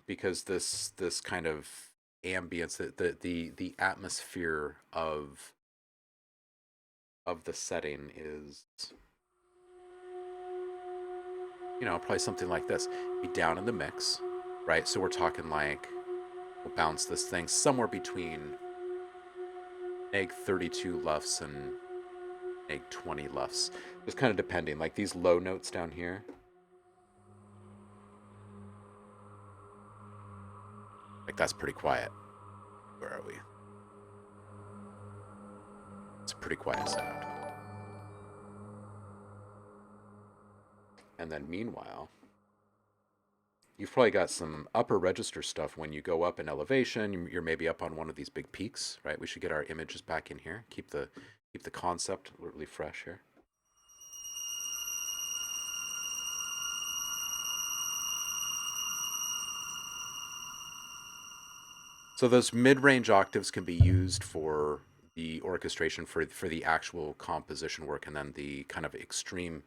because this kind of ambience, the atmosphere of the setting is, probably something like this. Be down in the mix, right? So we're talking like we'll bounce this thing somewhere between egg 32 lufs and egg 20 lufs. Just kind of depending. Like these low notes down here, like that's pretty quiet. Where are we? It's a pretty quiet sound. And then meanwhile, you've probably got some upper register stuff when you go up in elevation. You're maybe up on one of these big peaks, right? We should get our images back in here. Keep the concept really fresh here. So those mid-range octaves can be used for the orchestration for the actual composition work, and then the kind of extreme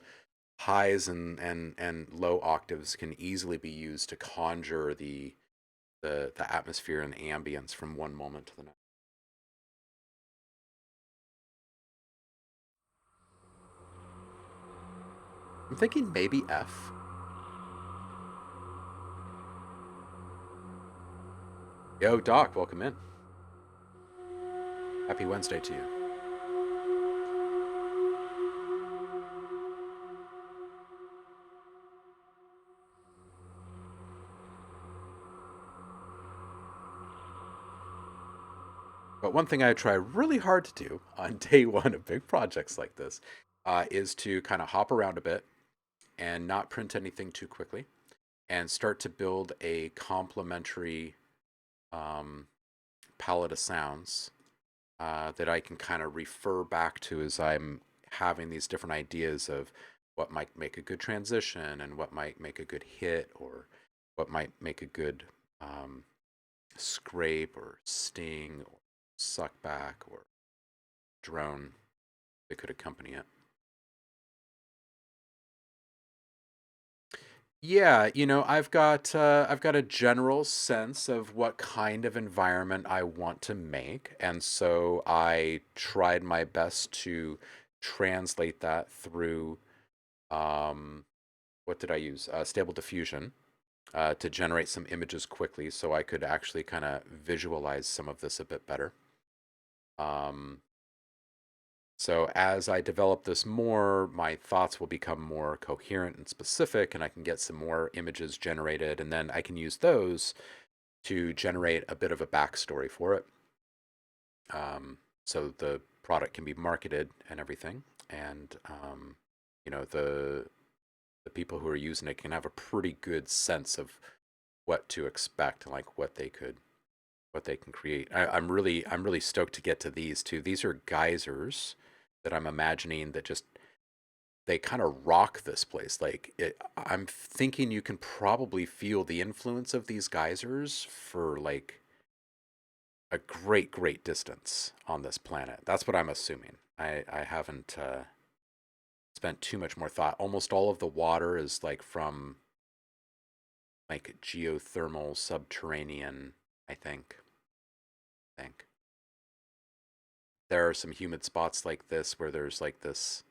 highs and low octaves can easily be used to conjure the atmosphere and ambience from one moment to the next. I'm thinking maybe F. Yo, Doc, welcome in. Happy Wednesday to you. But one thing I try really hard to do on day one of big projects like this is to kind of hop around a bit and not print anything too quickly and start to build a complementary um, palette of sounds that I can kind of refer back to as I'm having these different ideas of what might make a good transition and what might make a good hit or what might make a good um, scrape or sting or suck back or drone that could accompany it. Yeah, I've got a general sense of what kind of environment I want to make, and so I tried my best to translate that through what did I use? Stable diffusion to generate some images quickly, so I could actually kind of visualize some of this a bit better. Um, So as I develop this more, my thoughts will become more coherent and specific, and I can get some more images generated, and then I can use those to generate a bit of a backstory for it. So the product can be marketed and everything, and the people who are using it can have a pretty good sense of what to expect, like what they can create. I'm really stoked to get to these two. These are geysers that I'm imagining that just they kind of rock this place. I'm thinking you can probably feel the influence of these geysers for like a great distance on this planet. That's what I'm assuming. I haven't spent too much more thought. Almost all of the water is like from like geothermal subterranean, I think. I think there are some humid spots like this where there's like this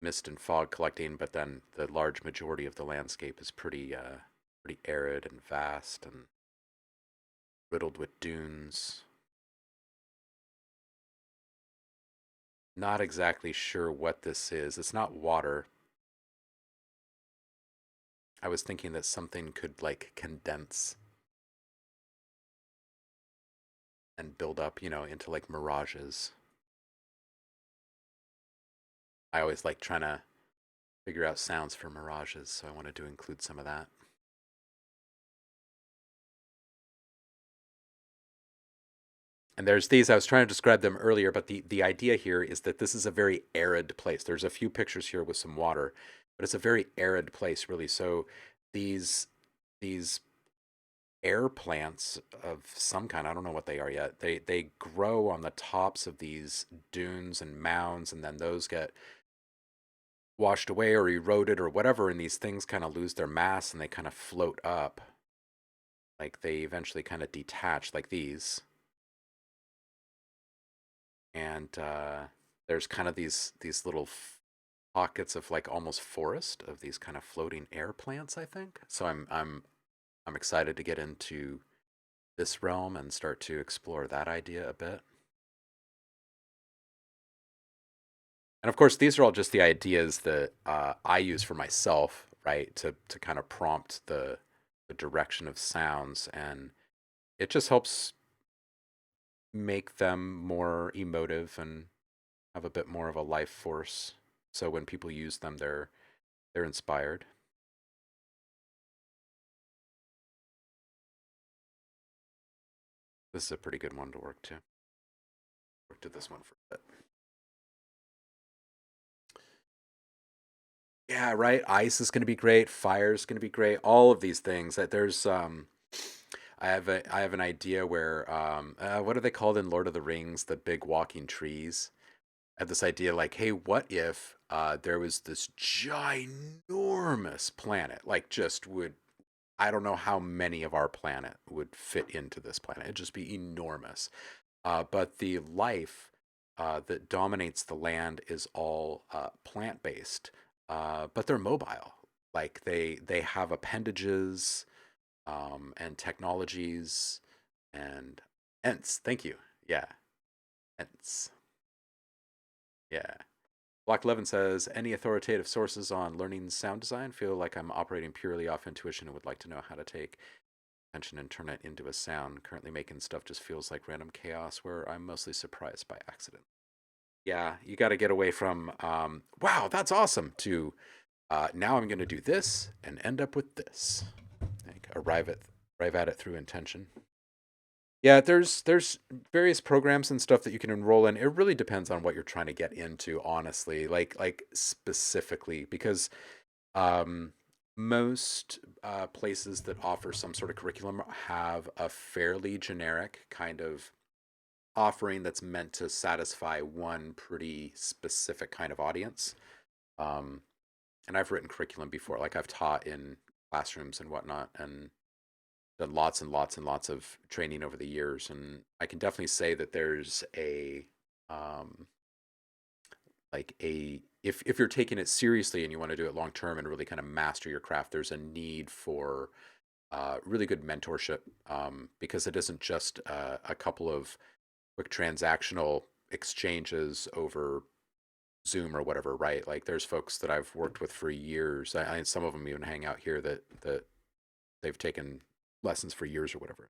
mist and fog collecting, but then the large majority of the landscape is pretty arid and vast and riddled with dunes. Not exactly sure what this is. It's not water. I was thinking that something could like condense and build up, into like mirages. I always like trying to figure out sounds for mirages, so I wanted to include some of that. And there's these, I was trying to describe them earlier, but the idea here is that this is a very arid place. There's a few pictures here with some water, but it's a very arid place, really. So these these air plants of some kind. I don't know what they are yet. They grow on the tops of these dunes and mounds, and then those get washed away or eroded or whatever, and these things kind of lose their mass and they kind of float up. Like they eventually kind of detach, like these. And there's kind of these little pockets of like almost forest of these kind of floating air plants, I think. So I'm excited to get into this realm and start to explore that idea a bit. And of course, these are all just the ideas that I use for myself, right? To kind of prompt the direction of sounds, and it just helps make them more emotive and have a bit more of a life force. So when people use them, they're inspired. This is a pretty good one to work to. Work to this one for a bit. Yeah, right. Ice is going to be great. Fire is going to be great. All of these things. That there's I have an idea where what are they called in Lord of the Rings? The big walking trees. I have this idea like, hey, what if there was this ginormous planet, like just would I don't know how many of our planet would fit into this planet. It'd just be enormous. But the life that dominates the land is all plant based, but they're mobile. Like they have appendages and technologies and ents. Thank you. Yeah, ents. Yeah. Block 11 says, any authoritative sources on learning sound design? Feel like I'm operating purely off intuition and would like to know how to take attention and turn it into a sound. Currently making stuff just feels like random chaos where I'm mostly surprised by accident. Yeah, you got to get away from, wow, that's awesome, to now I'm going to do this and end up with this. Like arrive at it through intention. Yeah, there's various programs and stuff that you can enroll in. It really depends on what you're trying to get into, honestly. Like specifically, because um, most places that offer some sort of curriculum have a fairly generic kind of offering that's meant to satisfy one pretty specific kind of audience. Um, and I've written curriculum before, like I've taught in classrooms and whatnot, and done lots and lots and lots of training over the years, and I can definitely say that there's a um, like a if you're taking it seriously and you want to do it long term and really kind of master your craft, there's a need for really good mentorship, because it isn't just a couple of quick transactional exchanges over Zoom or whatever, right? Like there's folks that I've worked with for years. Some of them even hang out here that they've taken lessons for years or whatever.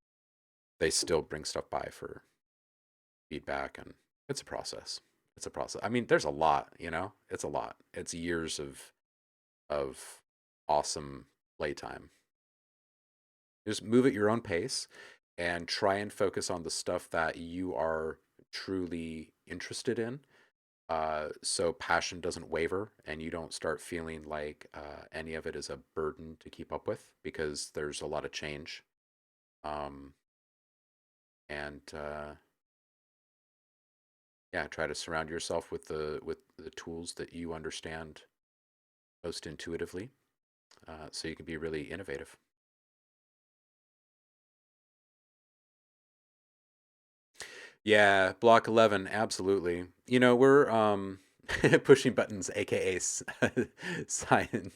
They still bring stuff by for feedback, and it's a process. It's a process. I mean, there's a lot, it's a lot. It's years of awesome playtime. Just move at your own pace and try and focus on the stuff that you are truly interested in. So passion doesn't waver and you don't start feeling like any of it is a burden to keep up with, because there's a lot of change. Um, and Yeah, try to surround yourself with the tools that you understand most intuitively, so you can be really innovative. Yeah, block 11, absolutely. We're pushing buttons, aka science,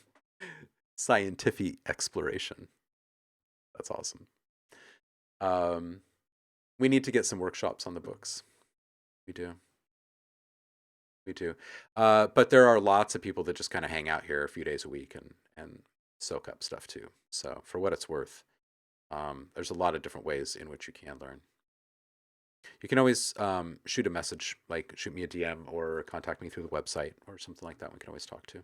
scientific exploration. That's awesome. Um, we need to get some workshops on the books. We do. We do. But there are lots of people that just kind of hang out here a few days a week and soak up stuff too. So for what it's worth, there's a lot of different ways in which you can learn. You can always shoot a message, like shoot me a DM or contact me through the website or something like that. We can always talk to.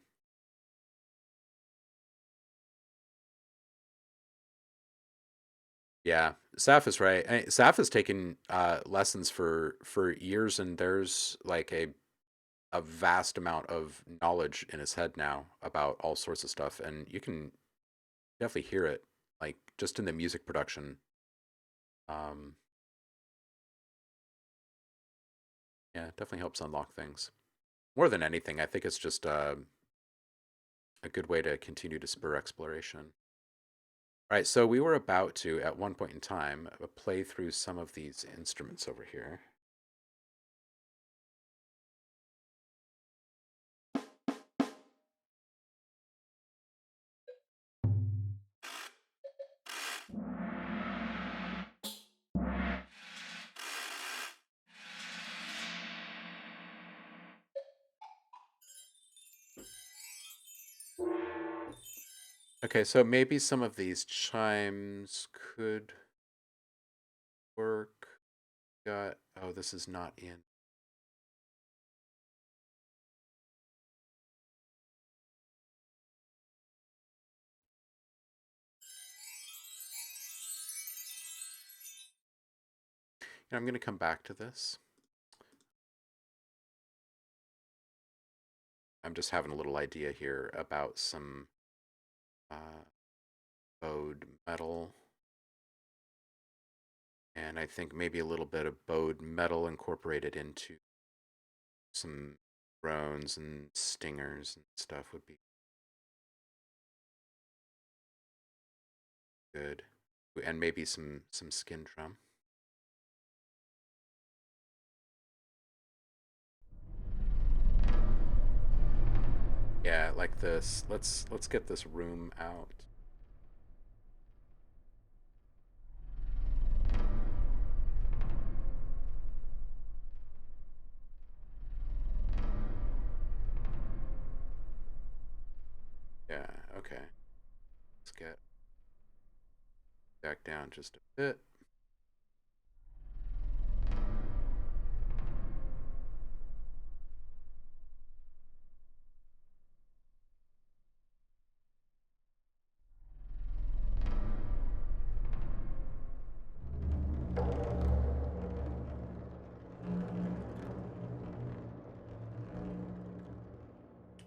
Yeah, Saf is right. Saf has taken lessons for years, and there's like a vast amount of knowledge in his head now about all sorts of stuff, and you can definitely hear it like just in the music production. Um, yeah, it definitely helps unlock things. More than anything, I think it's just a good way to continue to spur exploration. All right, so we were about to, at one point in time, play through some of these instruments over here. Okay, so maybe some of these chimes could work. Got, oh, this is not in. I'm going to come back to this. I'm just having a little idea here about some bowed metal. And I think maybe a little bit of bowed metal incorporated into some drones and stingers and stuff would be good. And maybe some skin drum. Yeah, like this. Let's get this room out. Yeah, okay. Let's get back down just a bit.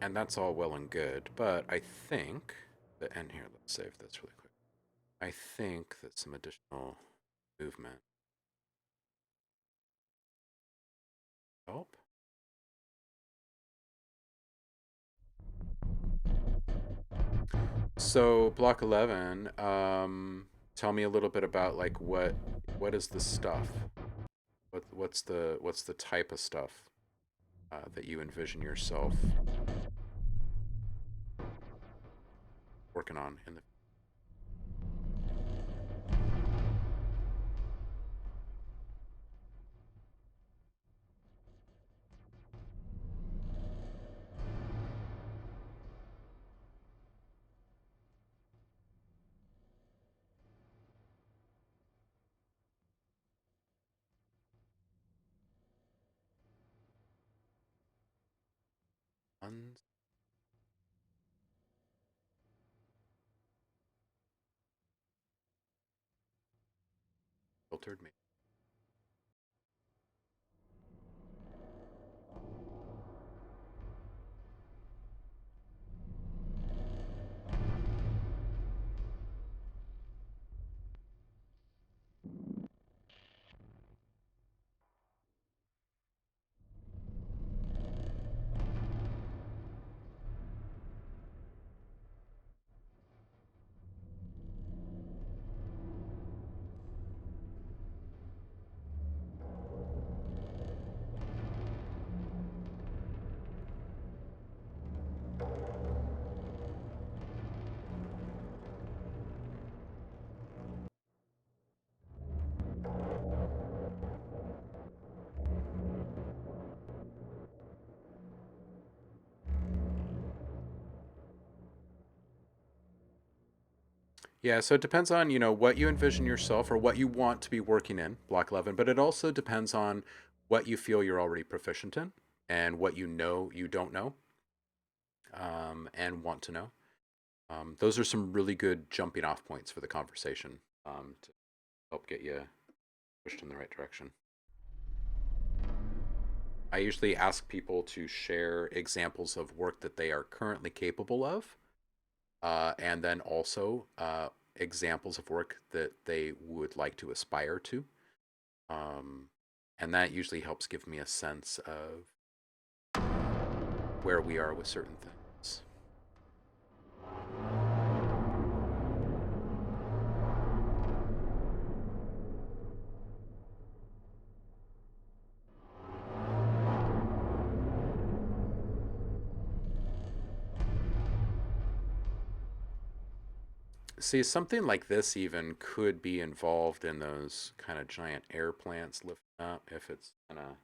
And that's all well and good, but I think that, and here, let's save this really quick. I think that some additional movement help. So block 11, tell me a little bit about like what is the stuff? What's the type of stuff that you envision yourself working on in the unfiltered? Maybe. Yeah, so it depends on, what you envision yourself or what you want to be working in, block 11, but it also depends on what you feel you're already proficient in and what you know you don't know and want to know. Those are some really good jumping off points for the conversation to help get you pushed in the right direction. I usually ask people to share examples of work that they are currently capable of, and then also examples of work that they would like to aspire to. Um, and that usually helps give me a sense of where we are with certain things. See, something like this even could be involved in those kind of giant air plants lifting up if it's kind of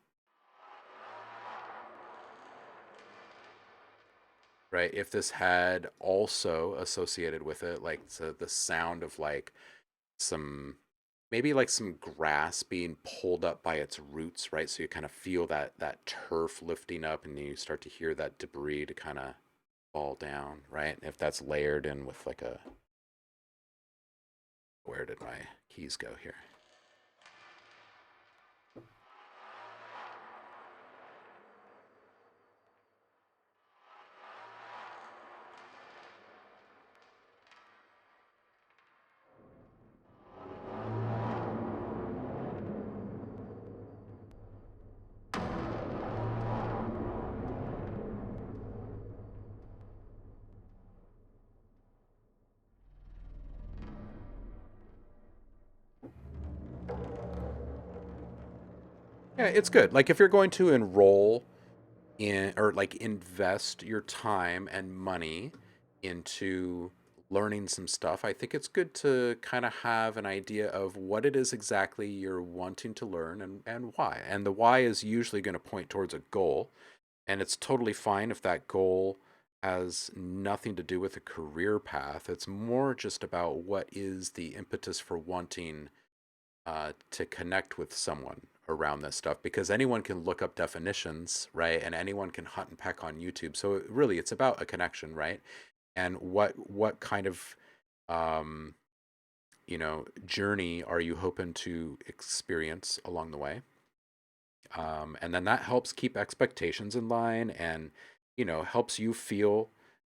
right. If this had also associated with it, like the sound of like some maybe like some grass being pulled up by its roots, right? So you kind of feel that turf lifting up, and you start to hear that debris to kind of fall down, right? If that's layered in with like a where did my keys go here? Yeah, it's good. Like if you're going to enroll in or like invest your time and money into learning some stuff, I think it's good to kind of have an idea of what it is exactly you're wanting to learn and why. And the why is usually going to point towards a goal. And it's totally fine if that goal has nothing to do with a career path. It's more just about what is the impetus for wanting to connect with someone around this stuff, because anyone can look up definitions, right? And anyone can hunt and peck on YouTube. So really, it's about a connection, right? And what kind of um, journey are you hoping to experience along the way? And then that helps keep expectations in line, and helps you feel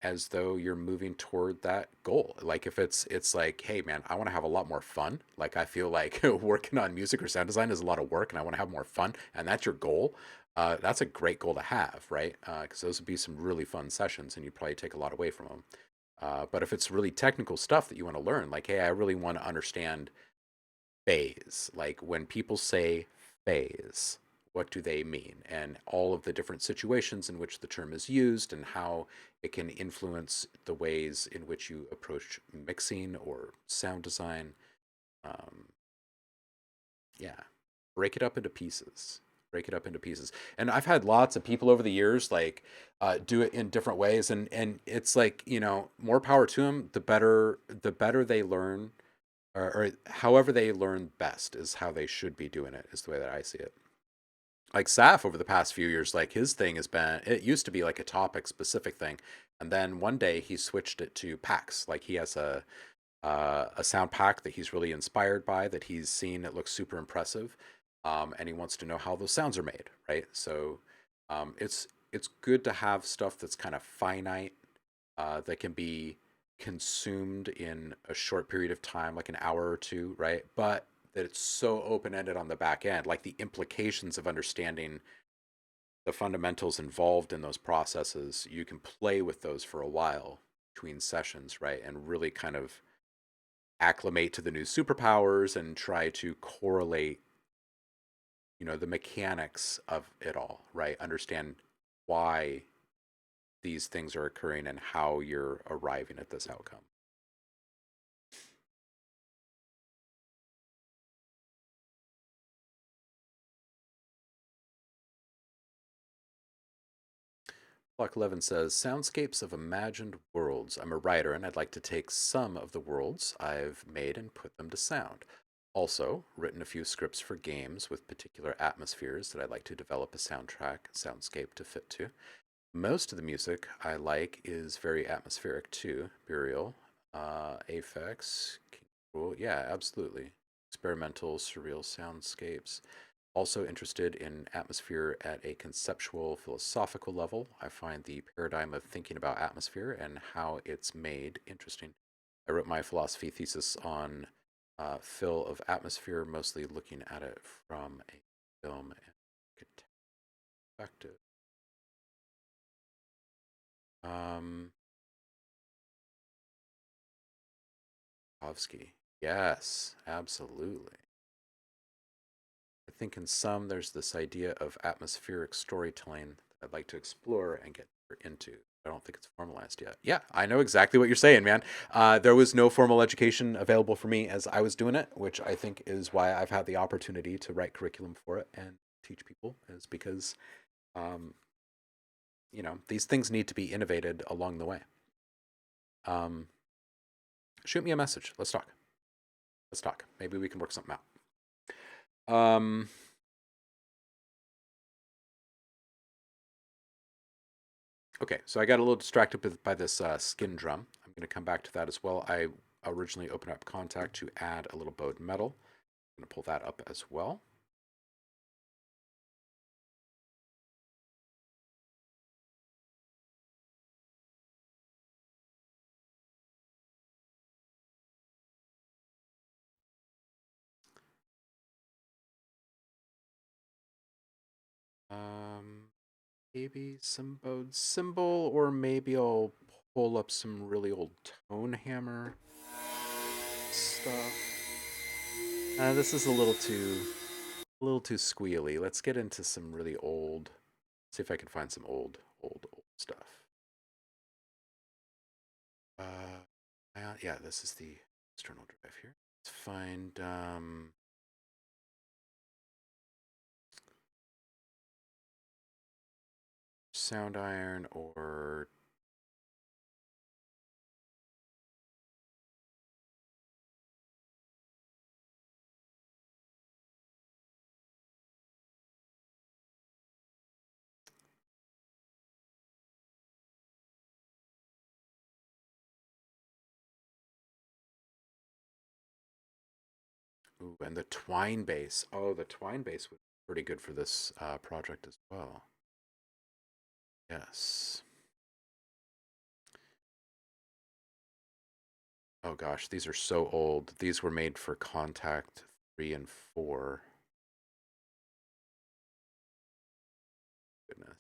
as though you're moving toward that goal. Like if it's like, hey man, I want to have a lot more fun. Like I feel like working on music or sound design is a lot of work, and I want to have more fun, and that's your goal. That's a great goal to have, right? Because those would be some really fun sessions, and you'd probably take a lot away from them. But if it's really technical stuff that you want to learn, like, hey, I really want to understand phase. Like when people say phase, what do they mean? And all of the different situations in which the term is used, and how it can influence the ways in which you approach mixing or sound design. Um, yeah, break it up into pieces. Break it up into pieces. And I've had lots of people over the years like do it in different ways, and it's like more power to them. The better they learn, or however they learn best is how they should be doing it, is the way that I see it. Like Saf over the past few years, like his thing has been, it used to be like a topic specific thing, and then one day he switched it to packs. Like he has a sound pack that he's really inspired by, that he's seen, it looks super impressive, and he wants to know how those sounds are made, right? So it's good to have stuff that's kind of finite, that can be consumed in a short period of time, like an hour or two, right? But that it's so open ended on the back end, like the implications of understanding the fundamentals involved in those processes, you can play with those for a while between sessions, right? And really kind of acclimate to the new superpowers and try to correlate, the mechanics of it all, right? Understand why these things are occurring and how you're arriving at this outcome. Block 11 says, Soundscapes of imagined worlds. I'm a writer and I'd like to take some of the worlds I've made and put them to sound. Also, written a few scripts for games with particular atmospheres that I'd like to develop a soundscape to fit to. Most of the music I like is very atmospheric too. Burial, Aphex, King Cruel. Yeah, absolutely. Experimental, surreal soundscapes. Also interested in atmosphere at a conceptual, philosophical level. I find the paradigm of thinking about atmosphere and how it's made interesting. I wrote my philosophy thesis on fill of atmosphere, mostly looking at it from a film and perspective. Kovsky. Yes, absolutely. I think in some there's this idea of atmospheric storytelling that I'd like to explore and get into. I don't think it's formalized yet. Yeah, I know exactly what you're saying, man. There was no formal education available for me as I was doing it, which I think is why I've had the opportunity to write curriculum for it and teach people, is because, um, these things need to be innovated along the way. Um, Shoot me a message. Let's talk. Let's talk. Maybe we can work something out. Okay, so I got a little distracted by this skin drum. I'm going to come back to that as well. I originally opened up Kontakt to add a little bowed metal. I'm going to pull that up as well. Um, Maybe some bowed cymbal, or maybe I'll pull up some really old tone hammer stuff. This is a little too squealy. Let's get into some really old. See if I can find some old stuff. Yeah, this is the external drive here. Let's find sound iron or ooh, and the twine base. Oh, the twine base would be pretty good for this project as well. Yes. Oh gosh, these are so old. These were made for Contact 3 and 4. Goodness.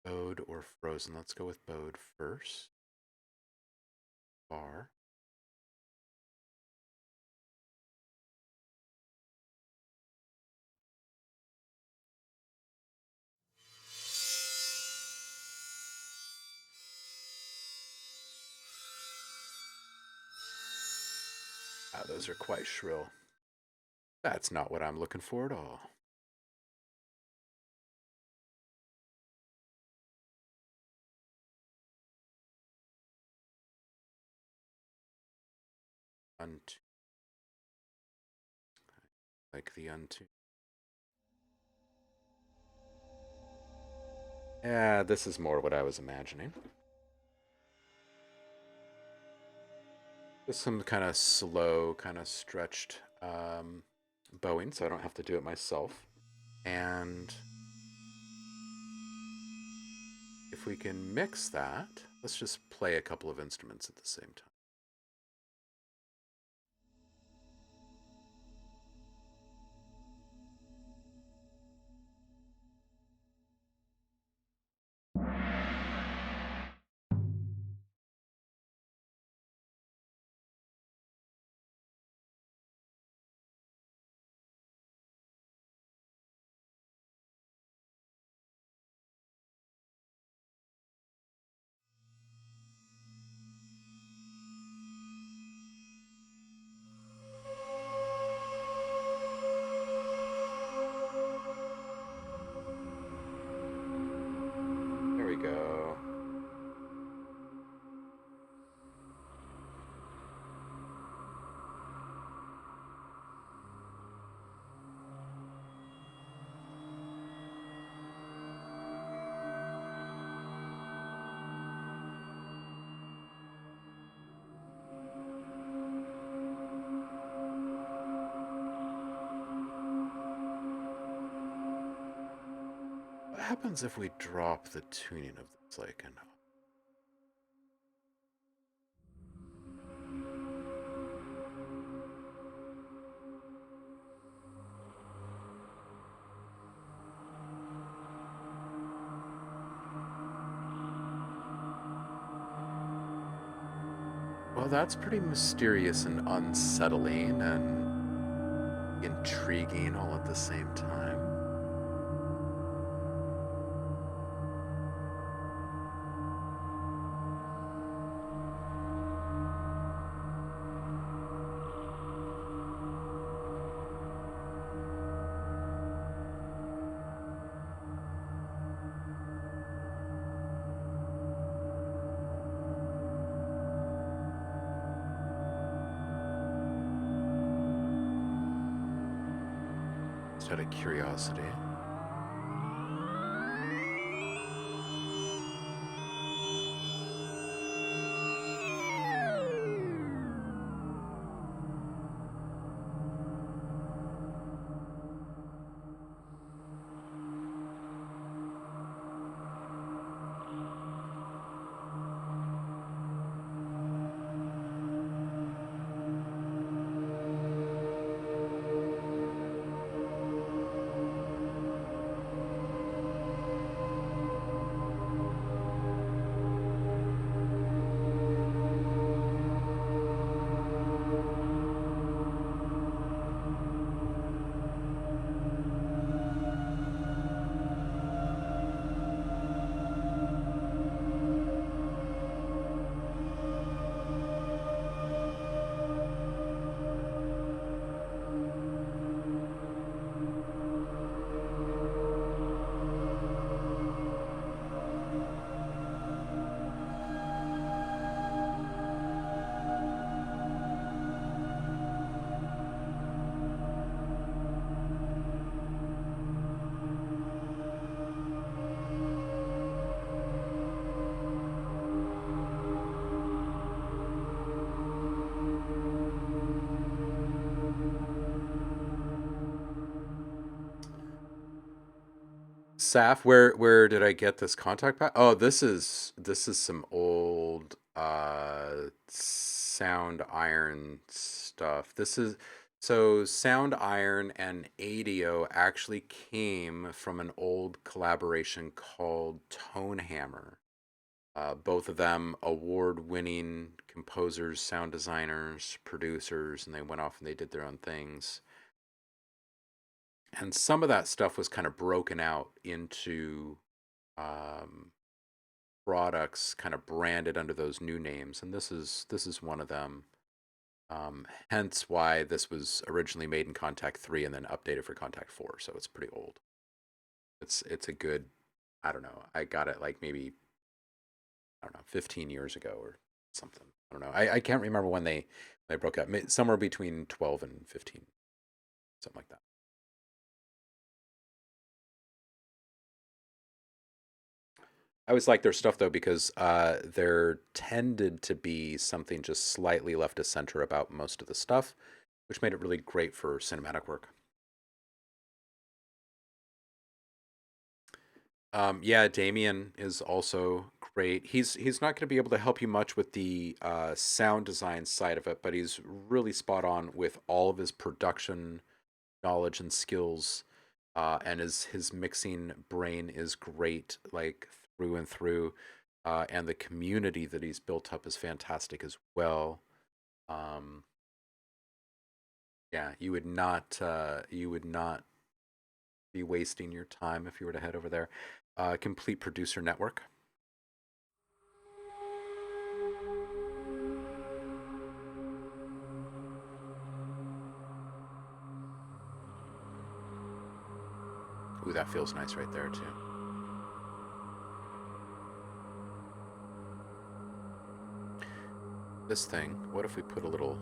Bowed or frozen? Let's go with bowed first. Bar. Ah, those are quite shrill. That's not what I'm looking for at all. Untune. Like the untune. Yeah, this is more what I was imagining. Just some kind of slow, kind of stretched bowing, so I don't have to do it myself. And if we can mix that, let's just play a couple of instruments at the same time. happens if we drop the tuning of this, like, and well, that's pretty mysterious and unsettling and intriguing all at the same time. Just out of curiosity. Saf, where did I get this contact pack? Oh, this is some old sound iron stuff. This is so sound iron and ADO actually came from an old collaboration called Tonehammer. Both of them award-winning composers, sound designers, producers, and they went off and they did their own things. And some of that stuff was kind of broken out into um, products kind of branded under those new names, and this is one of them. Hence why this was originally made in Kontakt 3 and then updated for Kontakt 4, so it's pretty old. It's a good, I don't know. I got it like maybe, I don't know, 15 years ago or something. I don't know. I can't remember when they broke up. Somewhere between 12 and 15, something like that. I always like their stuff though because there tended to be something just slightly left of center about most of the stuff, which made it really great for cinematic work. Yeah, Damien is also great. He's not going to be able to help you much with the sound design side of it, but he's really spot on with all of his production knowledge and skills. And his mixing brain is great, like through and through. And the community that he's built up is fantastic as well. Um, yeah, you would not be wasting your time if you were to head over there. Complete Producer Network. Ooh, that feels nice right there too. This thing. What if we put a little?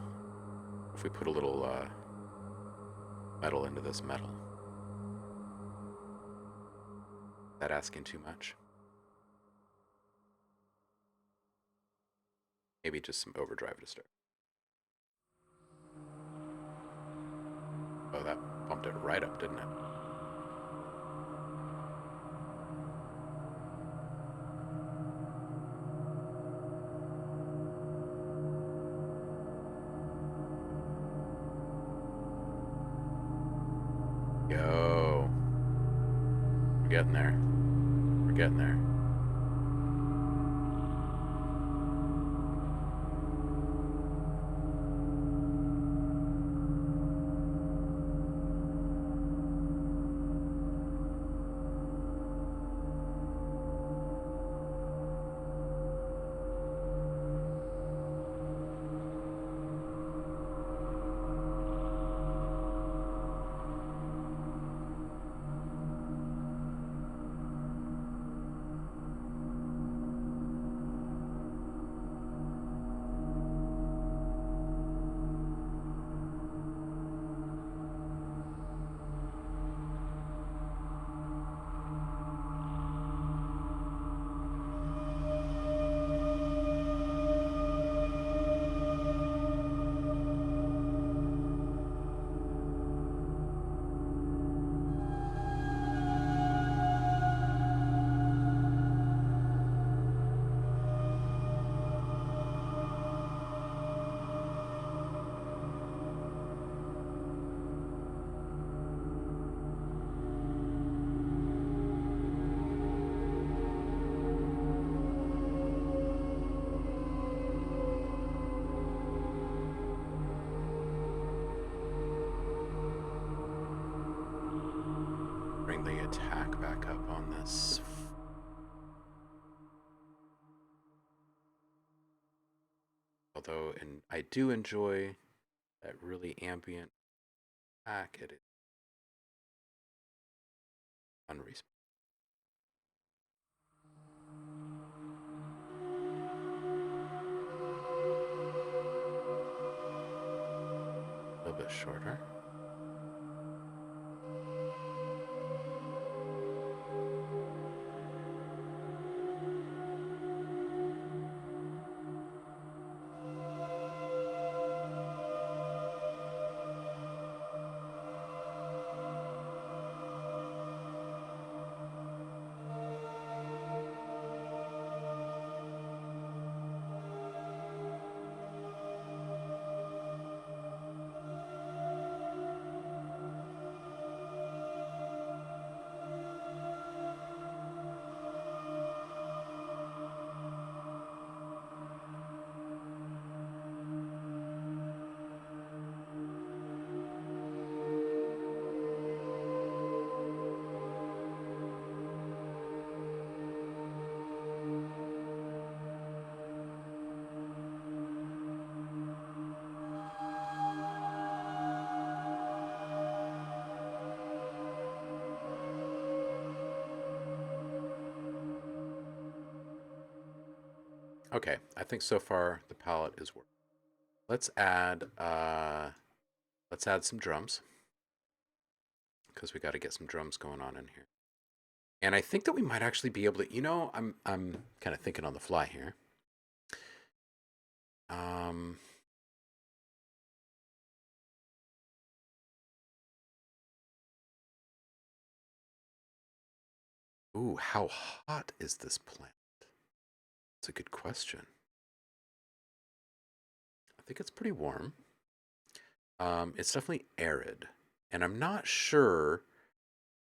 If we put a little metal into this metal? Is that asking too much? Maybe just some overdrive to start. Oh, that bumped it right up, didn't it? getting there. We're getting there. Bring the attack back up on this. Although, and I do enjoy that really ambient attack. It is unresponsive. A little bit shorter. Okay, I think so far the palette is working. Let's add some drums because we got to get some drums going on in here. And I think that we might actually be able to, I'm kind of thinking on the fly here. Ooh, how hot is this plant? That's a good question. I think it's pretty warm. It's definitely arid, and I'm not sure,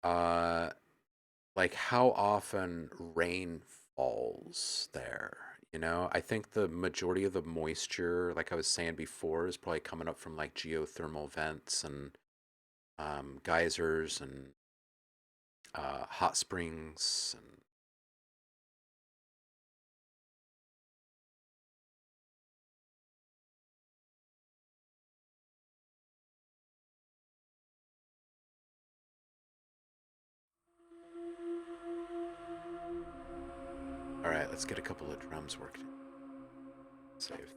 like how often rain falls there. I think the majority of the moisture, like I was saying before, is probably coming up from like geothermal vents and geysers and hot springs and all right, let's get a couple of drums worked in. Save.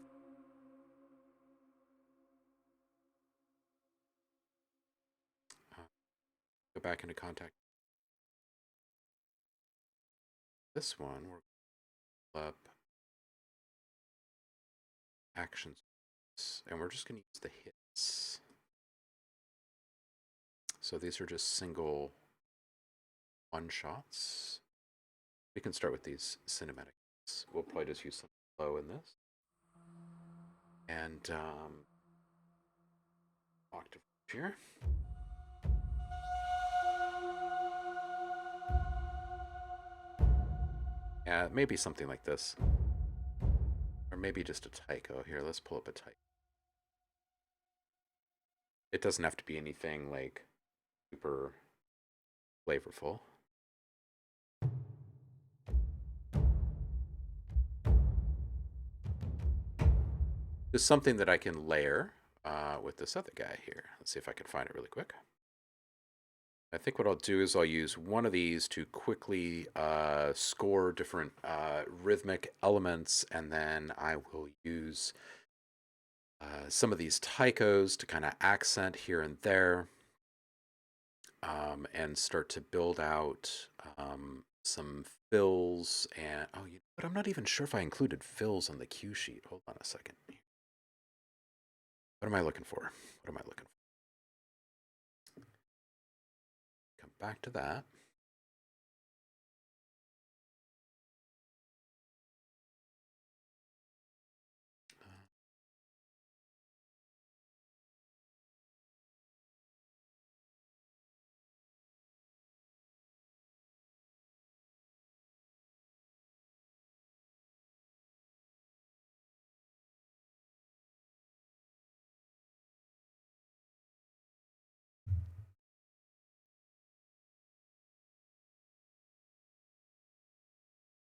Go back into Kontakt. This one, we're up actions, and we're just going to use the hits. So these are just single one shots. We can start with these cinematics. We'll probably just use some flow in this. And octave here. Maybe something like this. Or maybe just a taiko. Here, let's pull up a taiko. It doesn't have to be anything like super flavorful. Just something that I can layer with this other guy here. Let's see if I can find it really quick. I think what I'll do is I'll use one of these to quickly score different rhythmic elements, and then I will use some of these taikos to kind of accent here and there, and start to build out some fills. And but I'm not even sure if I included fills on the cue sheet. Hold on a second. What am I looking for? What am I looking for? Come back to that.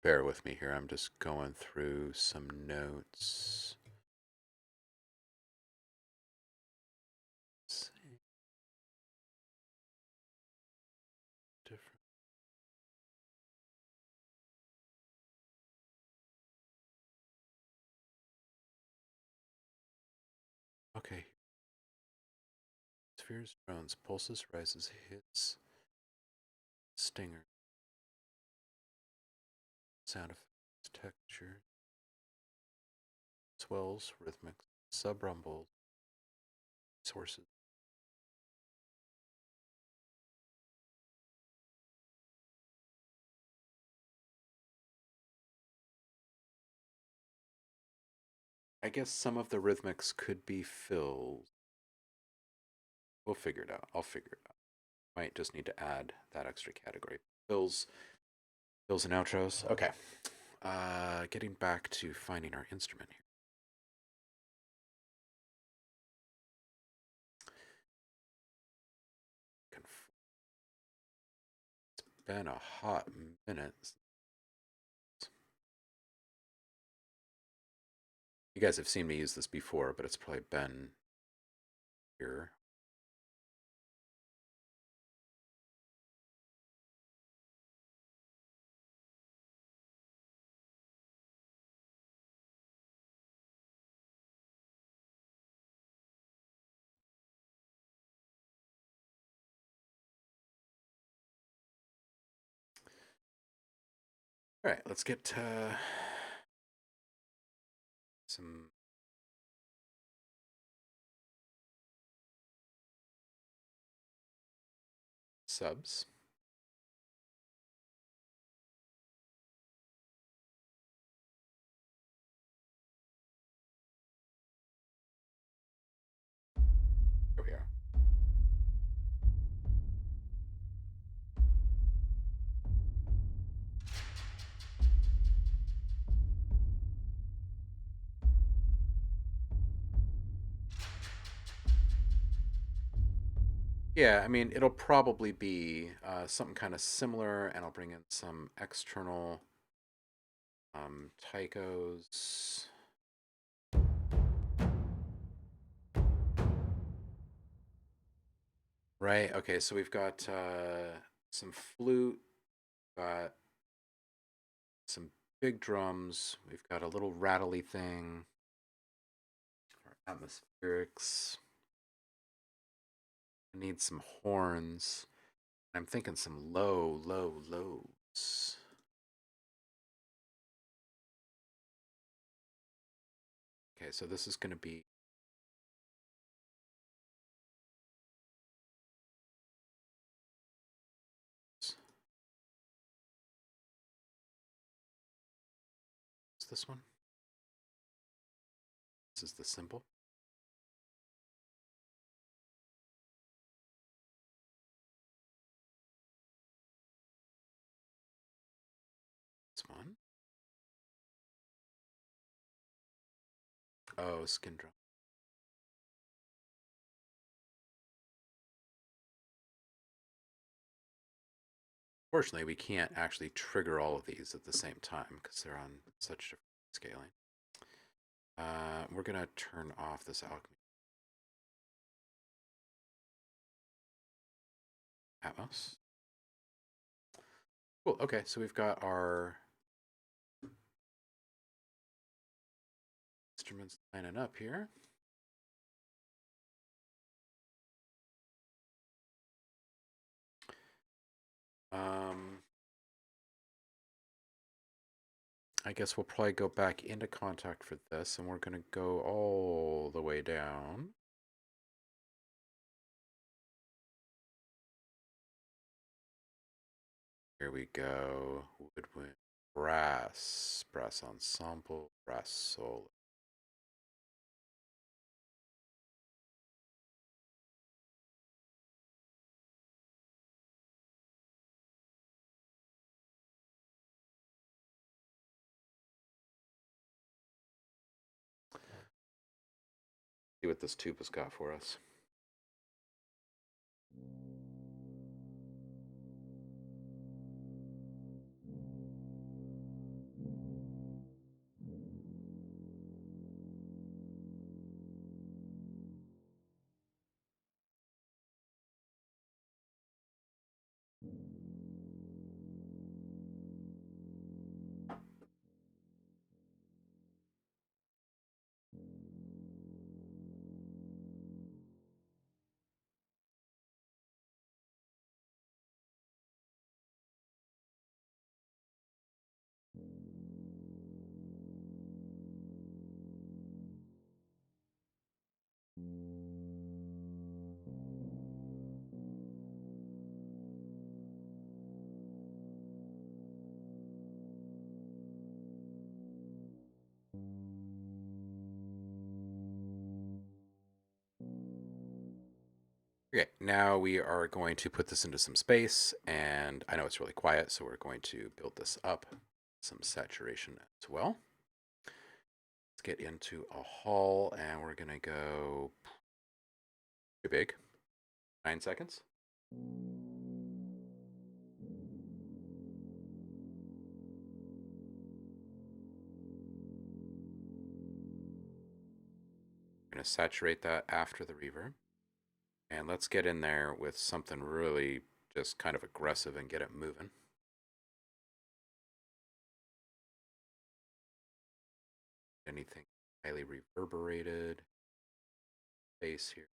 Bear with me here. I'm just going through some notes. Let's see. Different. Okay. Spheres, drones, pulses, rises, hits, stinger, sound effects, texture, swells, rhythmic, sub rumbles, sources. I guess some of the rhythmics could be filled. We'll figure it out. I'll figure it out. Might just need to add that extra category. Fills and outros. Okay. Getting back to finding our instrument here. It's been a hot minute. You guys have seen me use this before, but it's probably been here. All right, let's get some subs. Here we are. Yeah, I mean, it'll probably be something kind of similar, and I'll bring in some external taikos. Right, okay, so we've got some flute, got some big drums, we've got a little rattly thing, our atmospherics. I need some horns. I'm thinking some lows. Okay, so this is going to be what's this one? This is the symbol. This one. Oh, skin drop. Fortunately, we can't actually trigger all of these at the same time because they're on such different scaling. We're going to turn off this alchemy Atmos. Cool. Okay, so we've got our instruments lining up here. I guess we'll probably go back into kontakt for this, and we're going to go all the way down. Here we go. Woodwind, brass, brass ensemble, brass solo. See what this tube has got for us. Okay, now we are going to put this into some space, and I know it's really quiet, so we're going to build this up, some saturation as well. Let's get into a hall, and we're gonna go too big, 9 seconds. We're gonna saturate that after the reverb, and let's get in there with something really just kind of aggressive and get it moving. Anything highly reverberated bass here.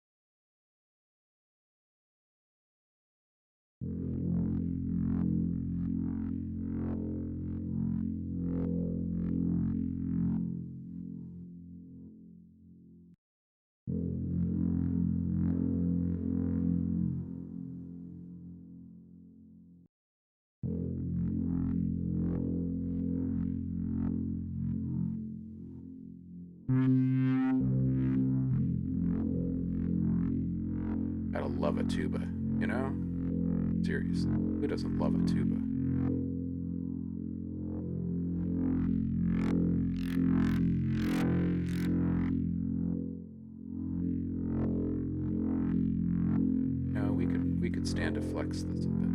Gotta love a tuba, you know? Seriously, who doesn't love a tuba? No, we could stand to flex this a bit.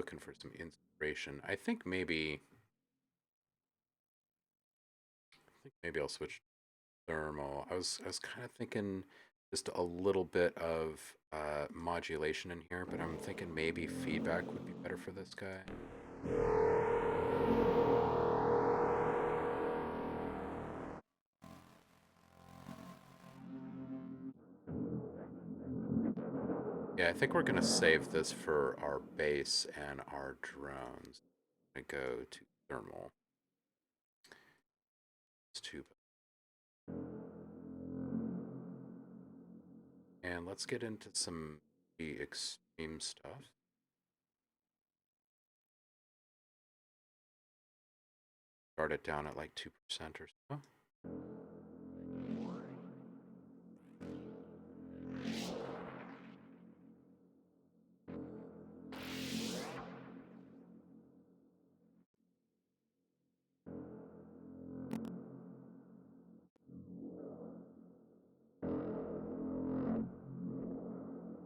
looking for some inspiration. I think maybe I'll switch to thermal. I was kind of thinking just a little bit of modulation in here, but I'm thinking maybe feedback would be better for this guy. Yeah, I think we're gonna save this for our base and our drones. I'm gonna go to thermal. It's too. And let's get into some the extreme stuff. Start it down at like 2% or so.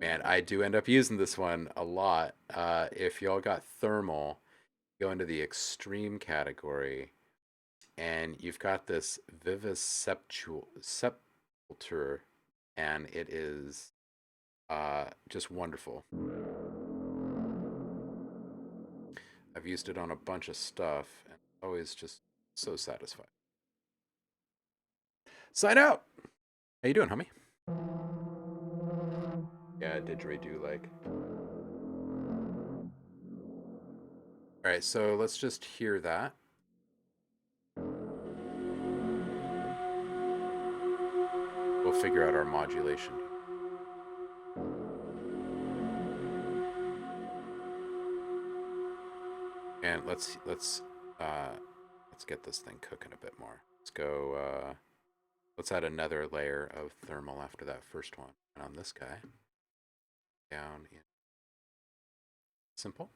Man, I do end up using this one a lot. If y'all got thermal, go into the extreme category, and you've got this vivisector, and it is just wonderful. I've used it on a bunch of stuff, and always just so satisfied. Sign out! How you doing, homie? Yeah, didgeridoo like. All right, so let's just hear that. We'll figure out our modulation. And let's get this thing cooking a bit more. Let's go. Let's add another layer of thermal after that first one. And on this guy, down in simple,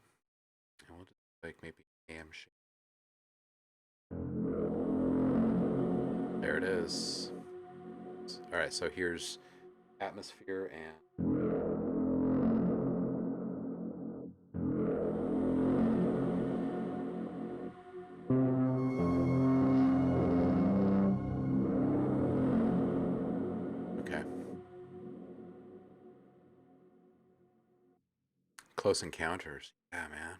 and we'll just like maybe AM shape. There it is. All right, so here's atmosphere and okay. Close encounters. Yeah, man.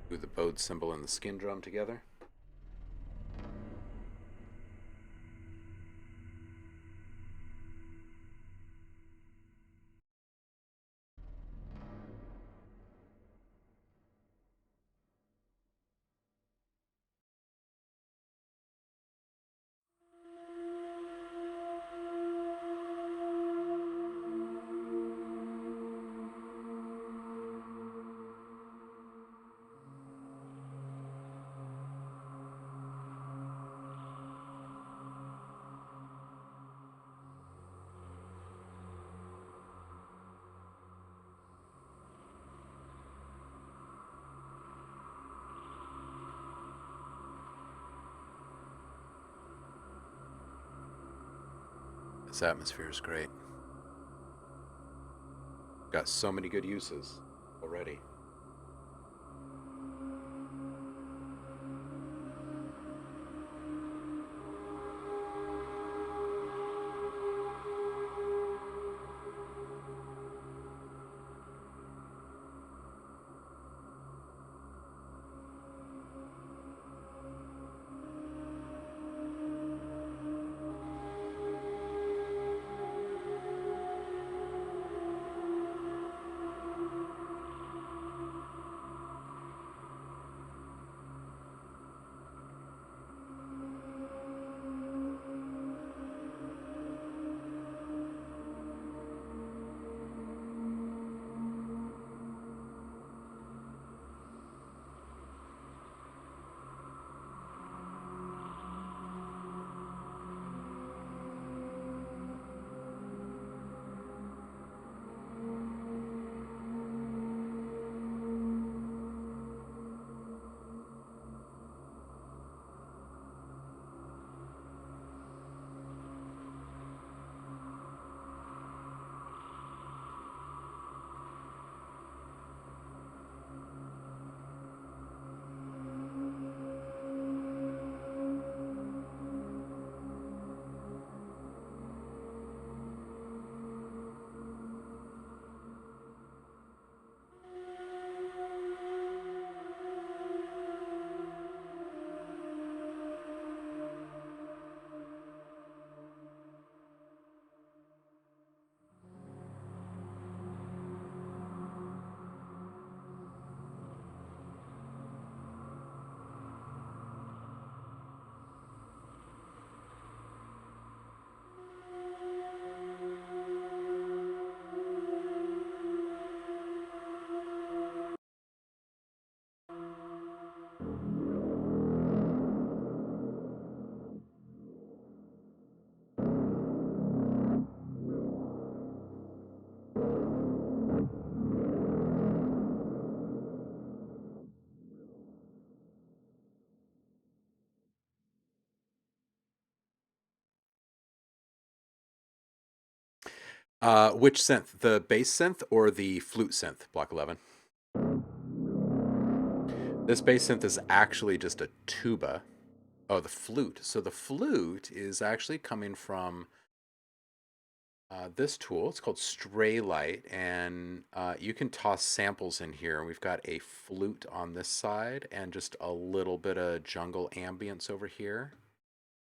Do the bode symbol and the skin drum together. This atmosphere is great. Got so many good uses already. Which synth? The bass synth or the flute synth, Block 11? This bass synth is actually just a tuba. Oh, the flute. So the flute is actually coming from this tool. It's called Stray Light, and you can toss samples in here. We've got a flute on this side and just a little bit of jungle ambience over here.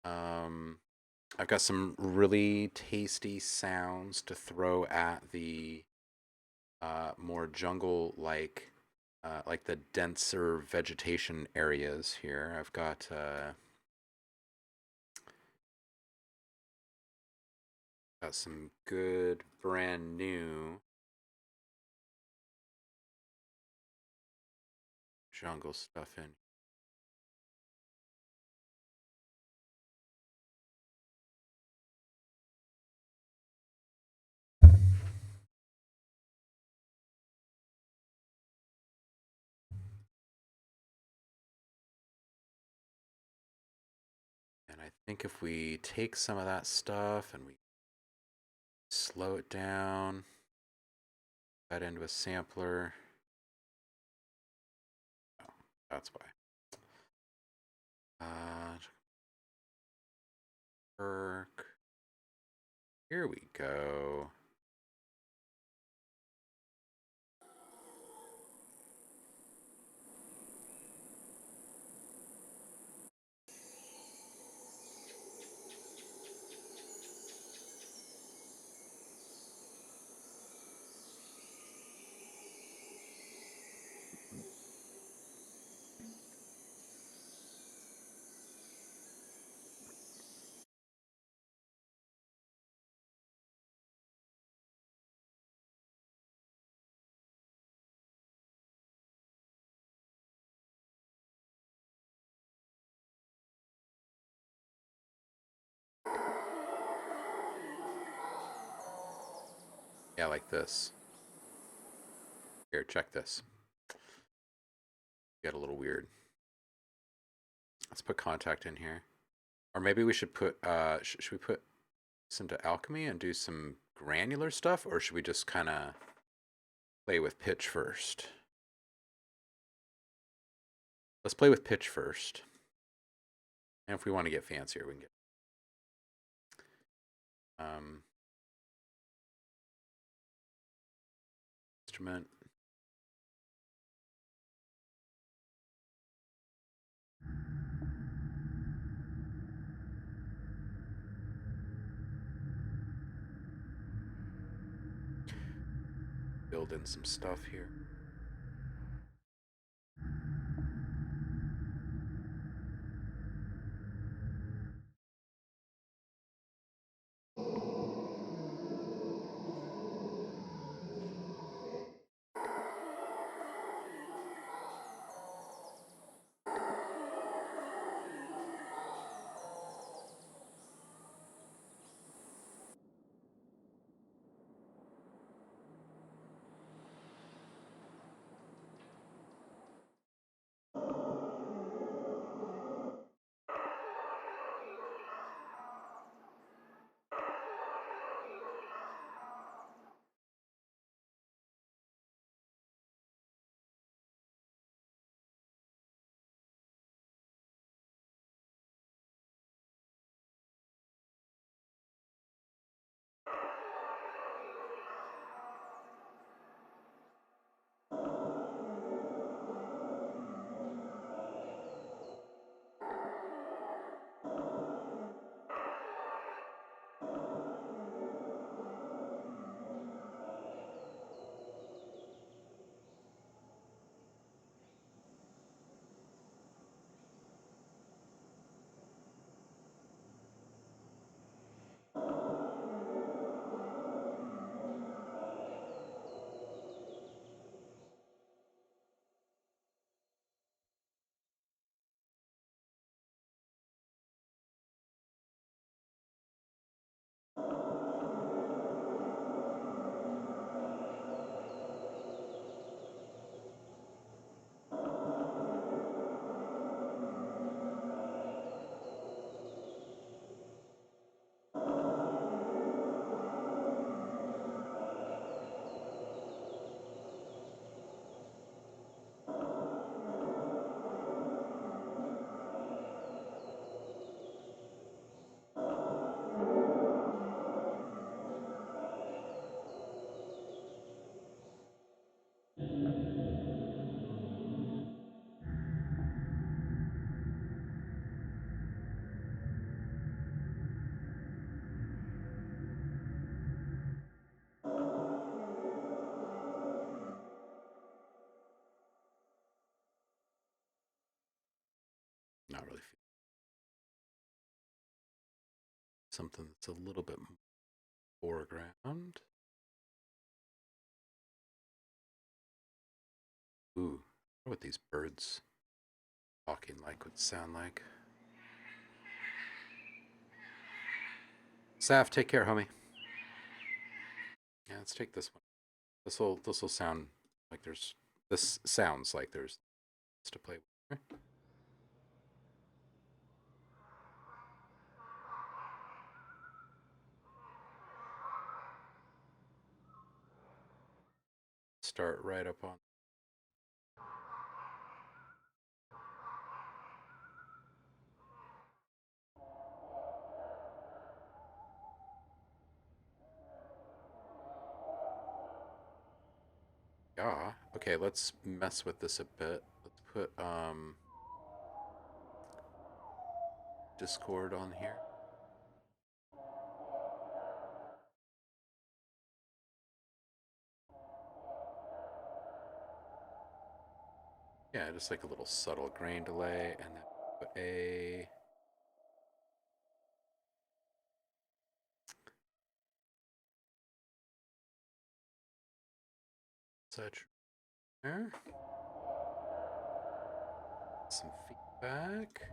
I've got some really tasty sounds to throw at the more jungle like the denser vegetation areas here. I've got some good brand new jungle stuff in. And I think if we take some of that stuff and we slow it down, that into a sampler. Oh, that's why. Work. Here we go. Yeah, like this. Here, check this. Get a little weird. Let's put kontakt in here. Or maybe we should put, should we put this into alchemy and do some granular stuff? Or should we just kind of play with pitch first? Let's play with pitch first. And if we want to get fancier, we can get. Instrument. Build in some stuff here. not really feeling something that's a little bit more foreground. Ooh, I wonder what these birds talking like would sound like. Saf, take care, homie. Yeah, let's take this one. This will sound like there's. This sounds like there's to play with. Start right up on. Yeah. Okay, let's mess with this a bit. Let's put Discord on here. Yeah, just like a little subtle grain delay, and then put a such there. Some feedback.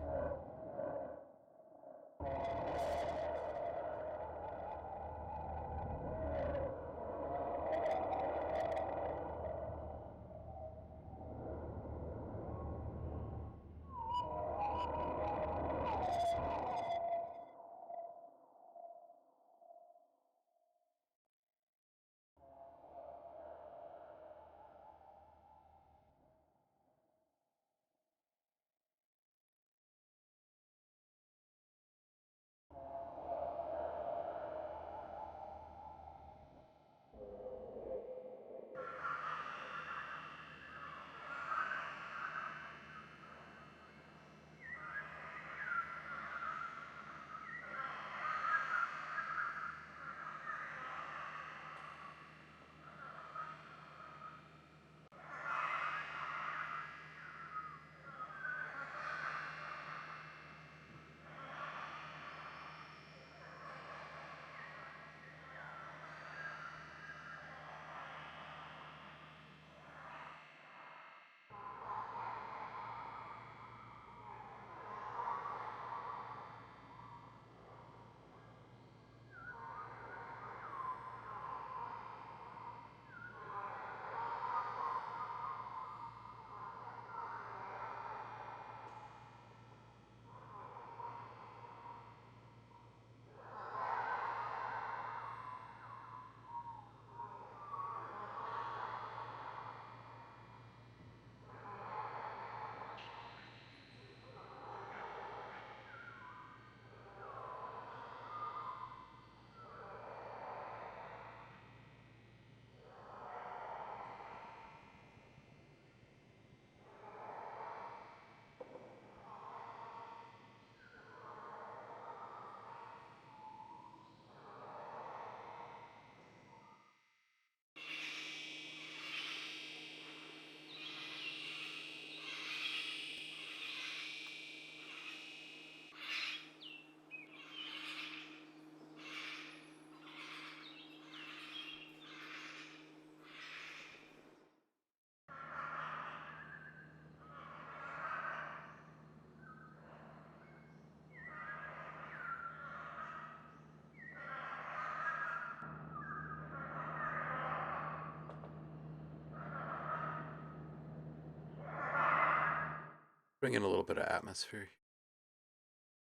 Bring in a little bit of atmosphere.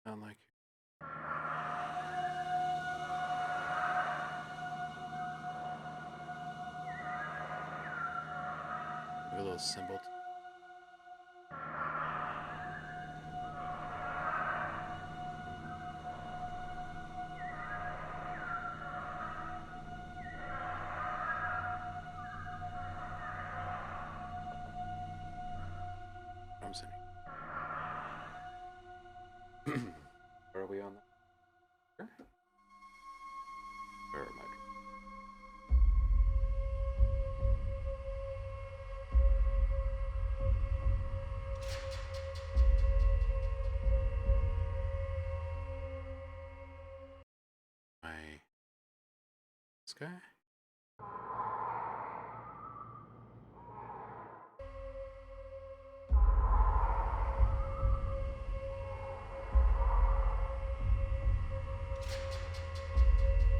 Sound like give a little symbol. Drums in here. Where are we on that? Where am I? This guy.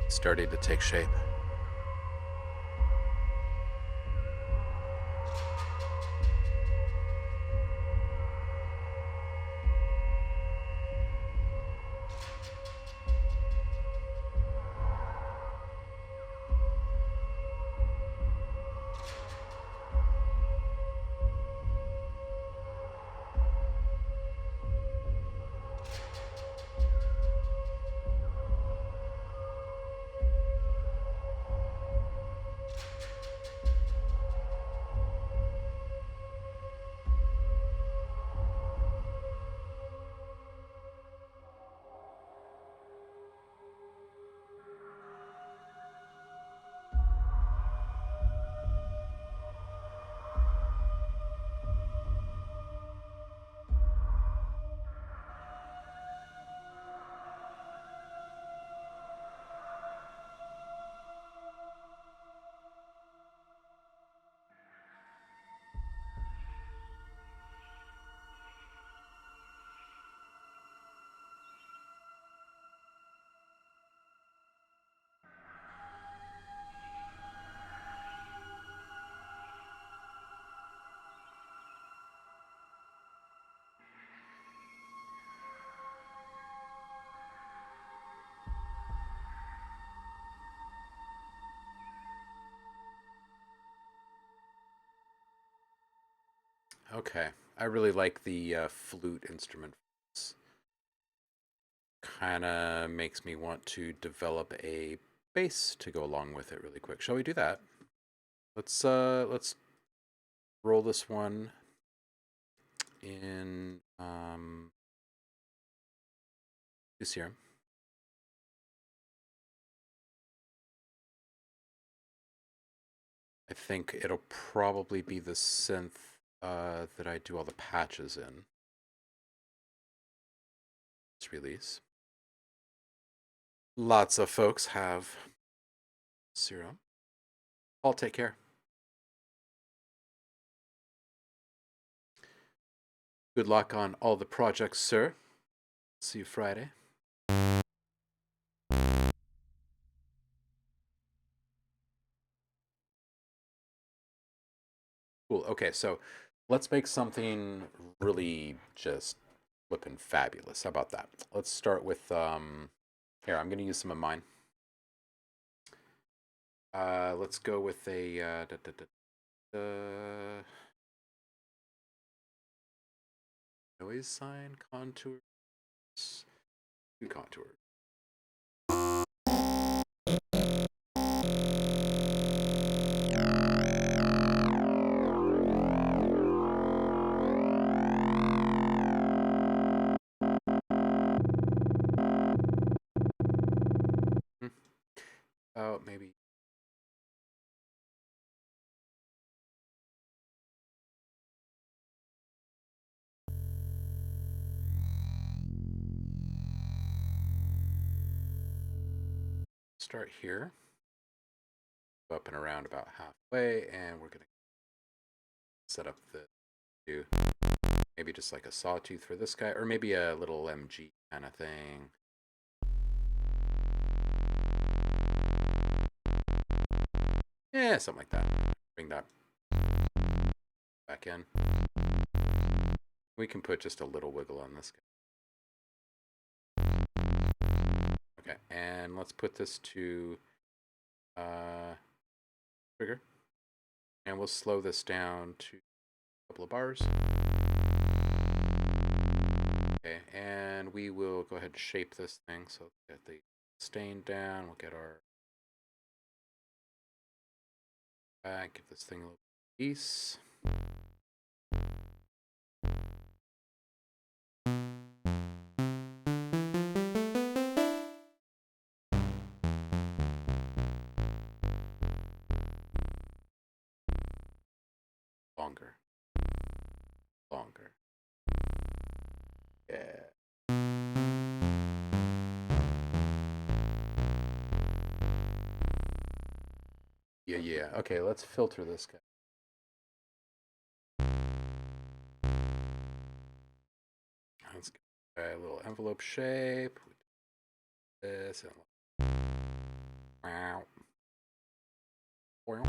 Starting to take shape. Okay, I really like the flute instrument. Kind of makes me want to develop a bass to go along with it really quick. Shall we do that? Let's roll this one in this here. I think it'll probably be the synth that I do all the patches in. Let's release. Lots of folks have serum. I'll take care. Good luck on all the projects, sir. See you Friday. Cool. Okay, so let's make something really just flippin' fabulous. How about that? Let's start with here, I'm gonna use some of mine. Let's go with a noise sign contours. Two contours. Oh, maybe. Start here. Up and around about halfway, and we're gonna set up the maybe just like a sawtooth for this guy, or maybe a little MG kind of thing. Yeah, something like that. Bring that back in. We can put just a little wiggle on this guy. Okay, and let's put this to trigger. And we'll slow this down to a couple of bars. Okay, and we will go ahead and shape this thing. So get the stain down. We'll get our back, give this thing a little piece. Longer. Longer. Yeah. Yeah. Okay, let's filter this guy. Let's get a little envelope shape. This and wow. Wow.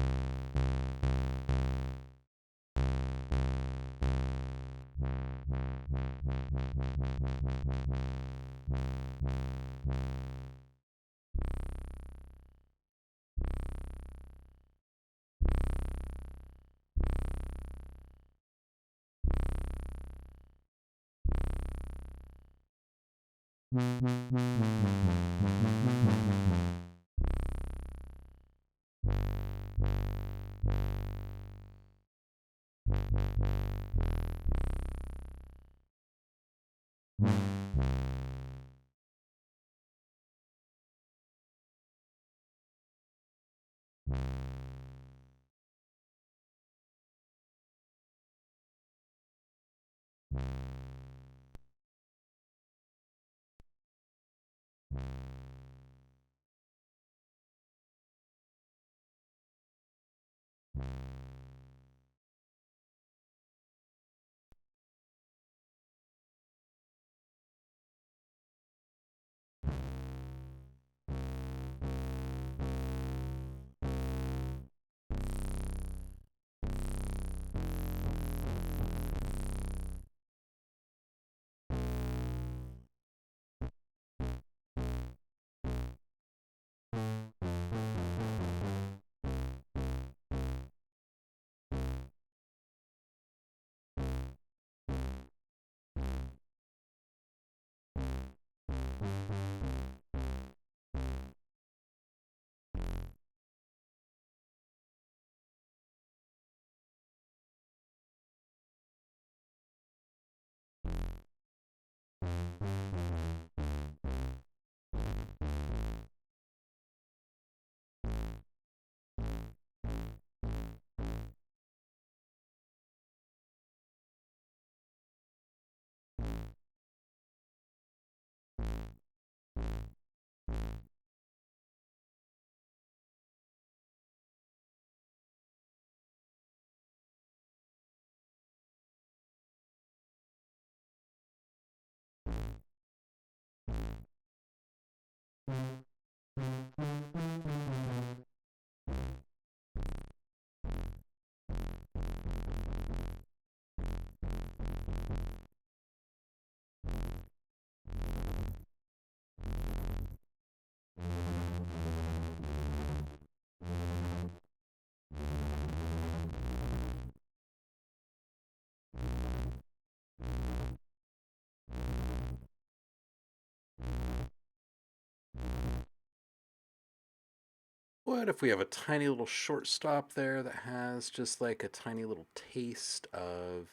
What if we have a tiny little short stop there that has just like a tiny little taste of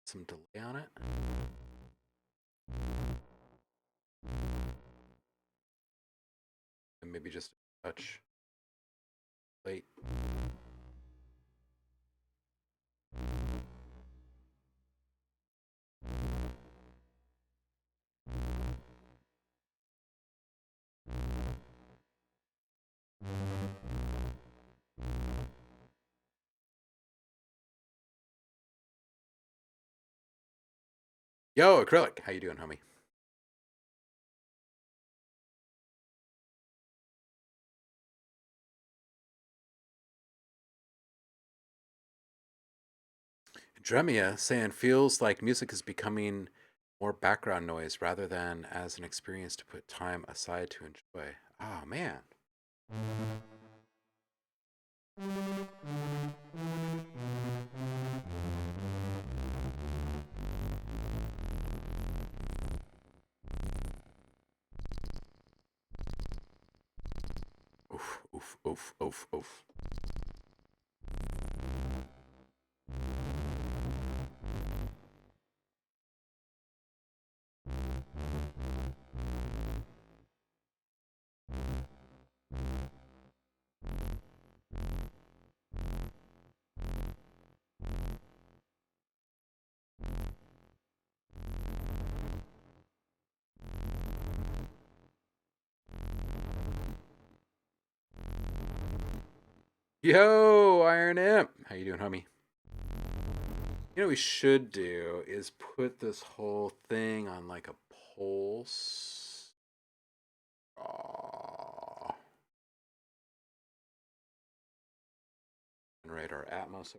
some delay on it? And maybe just a touch late. Yo, acrylic, how you doing, homie? Dremia saying feels like music is becoming more background noise rather than as an experience to put time aside to enjoy. Oh man. Oof, oof, oof, oof, oof. Yo, Iron Imp. How you doing, homie? You know what we should do is put this whole thing on like a pulse. Oh, generate our Atmos.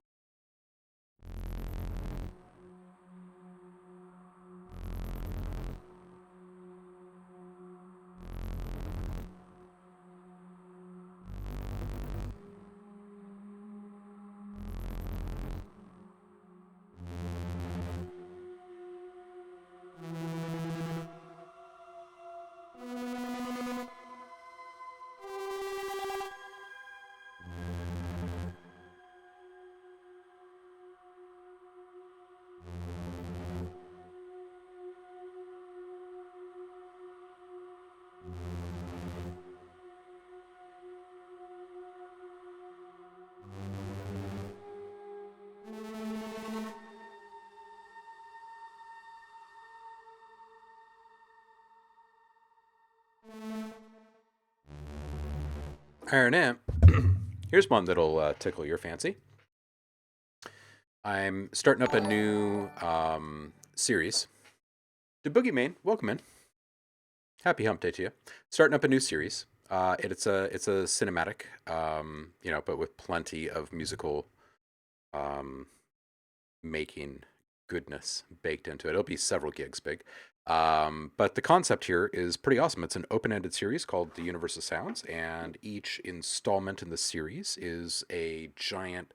Iron Imp. Here's one that'll tickle your fancy. I'm starting up a new series. The Boogeyman, welcome in. Happy Hump Day to you. Starting up a new series. It's a cinematic, but with plenty of musical um, making goodness baked into it. It'll be several gigs big. But the concept here is pretty awesome. It's an open-ended series called The Universe of Sounds, and each installment in the series is a giant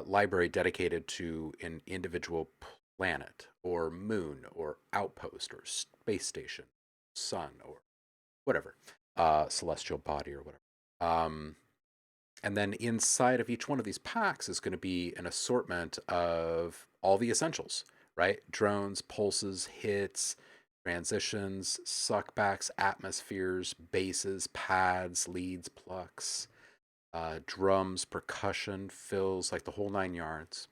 library dedicated to an individual planet or moon or outpost or space station, sun or whatever, celestial body or whatever. Um, and then inside of each one of these packs is going to be an assortment of all the essentials, right? Drones, pulses, hits, transitions, suckbacks, atmospheres, basses, pads, leads, plucks, drums, percussion, fills, like the whole 9 yards.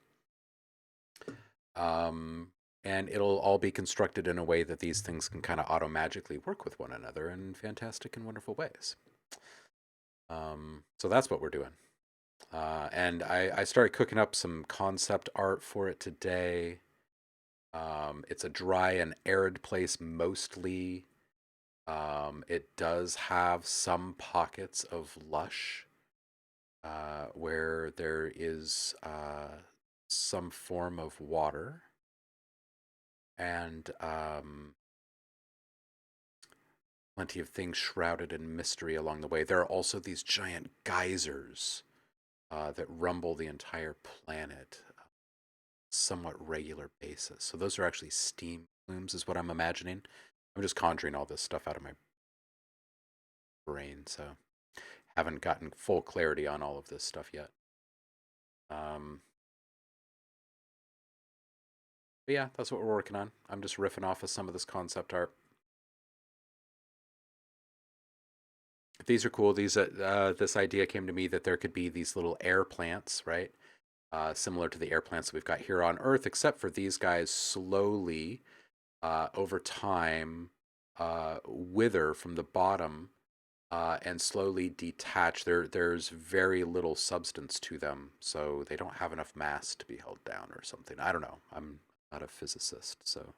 Um, and it'll all be constructed in a way that these things can kind of auto magically work with one another in fantastic and wonderful ways. So that's what we're doing. And I started cooking up some concept art for it today. It's a dry and arid place mostly. It does have some pockets of lush where there is some form of water and plenty of things shrouded in mystery along the way. There are also these giant geysers that rumble the entire planet somewhat regular basis. So those are actually steam plumes, is what I'm imagining. I'm just conjuring all this stuff out of my brain, so haven't gotten full clarity on all of this stuff yet. But yeah, that's what we're working on. I'm just riffing off of some of this concept art. These are cool. This idea came to me that there could be these little air plants, right? Similar to the air plants that we've got here on Earth, except for these guys slowly, over time, wither from the bottom and slowly detach. There's very little substance to them, so they don't have enough mass to be held down or something. I don't know. I'm not a physicist, so.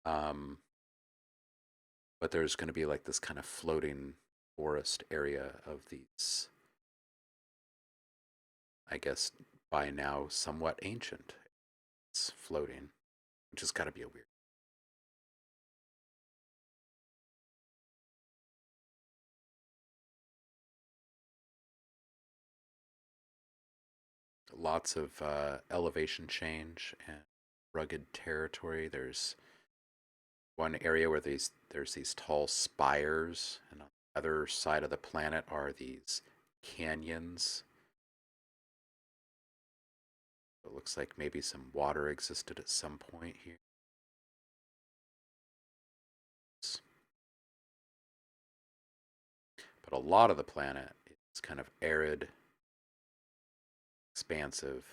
Um, but there's going to be like this kind of floating forest area of these, I guess, by now somewhat ancient. It's floating, which has got to be a weird. Lots of elevation change and rugged territory. There's one area where there's these tall spires, and on the other side of the planet are these canyons. It looks like maybe some water existed at some point here. But a lot of the planet is kind of arid, expansive.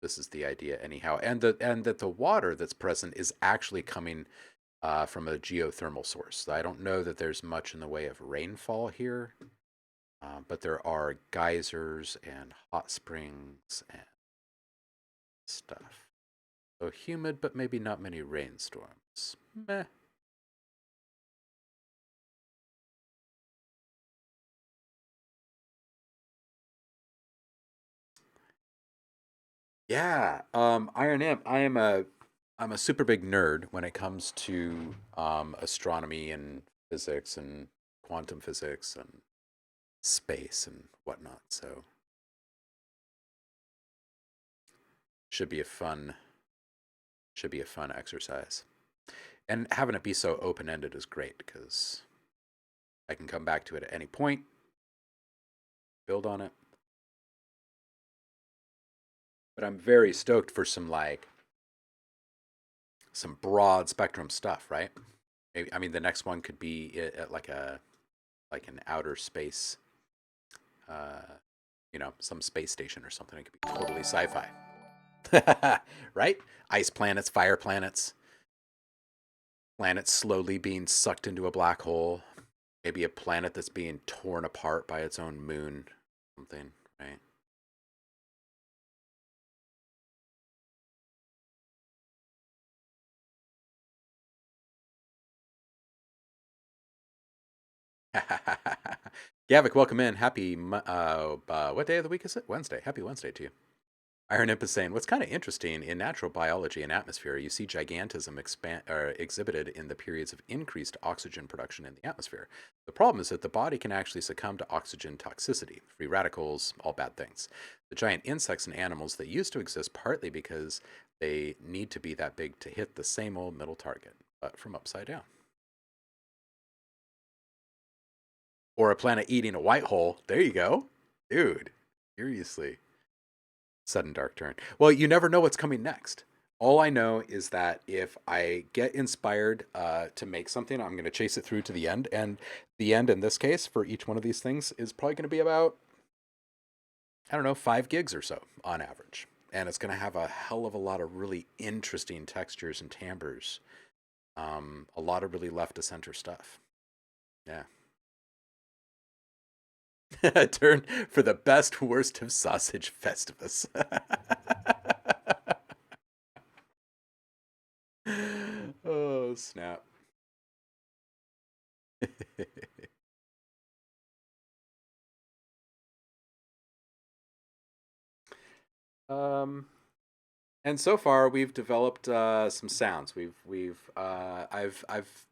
This is the idea, anyhow, and that the water that's present is actually coming from a geothermal source. I don't know that there's much in the way of rainfall here, But there are geysers and hot springs and stuff. So humid, but maybe not many rainstorms. Meh. Yeah, Iron Imp. I'm a super big nerd when it comes to astronomy and physics and quantum physics and space and whatnot. So should be a fun exercise. And having it be so open ended is great because I can come back to it at any point, build on it. But I'm very stoked for some broad spectrum stuff, right? Maybe, I mean, the next one could be like an outer space, uh, some space station or something. It could be totally sci-fi, right? Ice planets, fire planets, planets slowly being sucked into a black hole. Maybe a planet that's being torn apart by its own moon, something, right? Gavik, welcome in. What day of the week is it? Wednesday. Happy Wednesday to you. Iron Imp is saying, what's kind of interesting in natural biology and atmosphere, you see gigantism exhibited in the periods of increased oxygen production in the atmosphere. The problem is that the body can actually succumb to oxygen toxicity, free radicals, all bad things. The giant insects and animals that used to exist partly because they need to be that big to hit the same old middle target, but from upside down. Or a planet eating a white hole. There you go. Dude, seriously. Sudden dark turn. Well, you never know what's coming next. All I know is that if I get inspired to make something, I'm going to chase it through to the end. And the end in this case for each one of these things is probably going to be about, I don't know, 5 gigs or so on average. And it's going to have a hell of a lot of really interesting textures and timbres. A lot of really left to center stuff. Yeah. Turn for the best worst of sausage festivus. Oh, snap. um, and so far we've developed some sounds. I've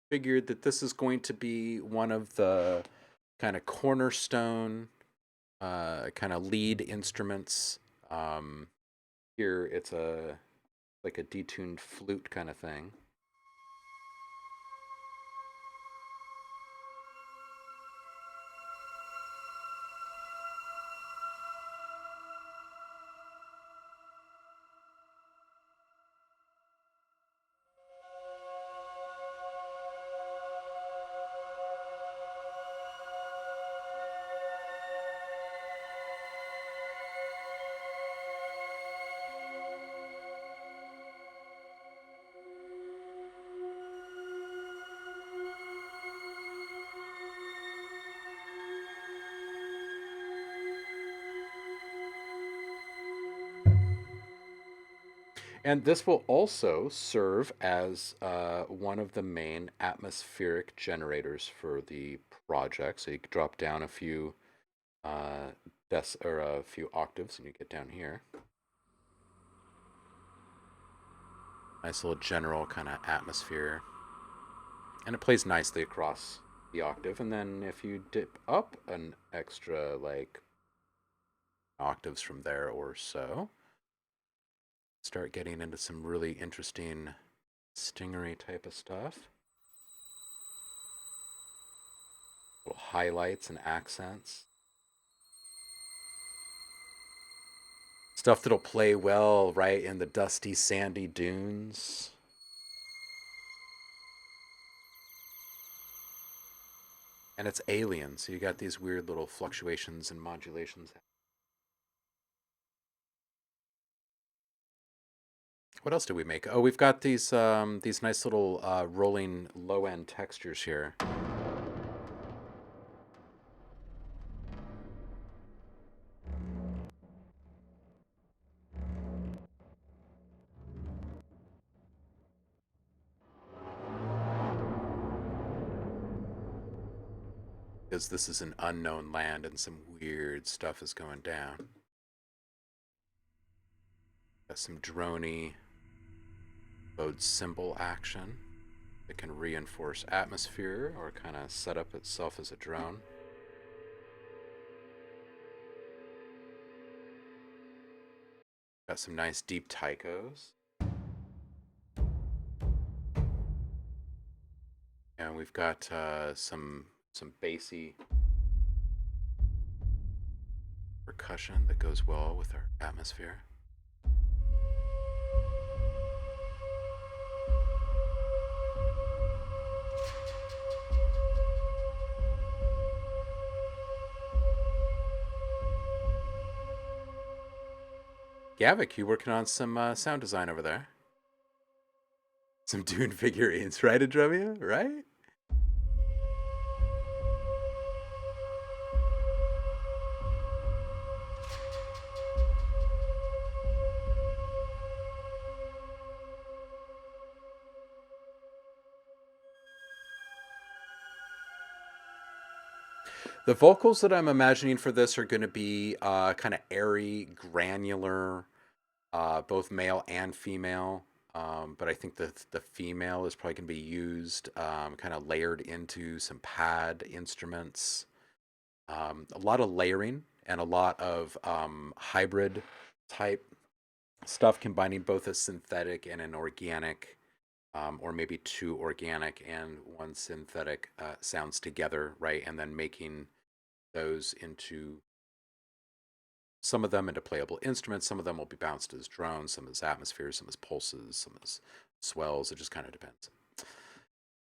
figured that this is going to be one of the kind of cornerstone, kind of lead instruments. Um, Here it's a like a detuned flute kind of thing. And this will also serve as one of the main atmospheric generators for the project. So you can drop down a few or a few octaves, and you get down here. Nice little general kind of atmosphere, and it plays nicely across the octave. And then if you dip up an extra like octaves from there or so, start getting into some really interesting stingery type of stuff. Little highlights and accents. Stuff that'll play well right in the dusty, sandy dunes. And it's alien, so you got these weird little fluctuations and modulations. What else do we make? Oh, we've got these nice little rolling low end textures here. because this is an unknown land and some weird stuff is going down. Got some droney mode symbol action that can reinforce atmosphere or kind of set up itself as a drone. Got some nice deep tychos. And we've got some bassy percussion that goes well with our atmosphere. Gavik, you working on some sound design over there? Some Dune figurines, right, Adremia? Right? The vocals that I'm imagining for this are going to be kind of airy, granular, both male and female. But I think the female is probably going to be used kind of layered into some pad instruments. A lot of layering and a lot of hybrid type stuff, combining both a synthetic and an organic, or maybe two organic and one synthetic sounds together, right? And then making those into some of them into playable instruments. Some of them will be bounced as drones, some as atmospheres, some as pulses, some as swells. It just kind of depends.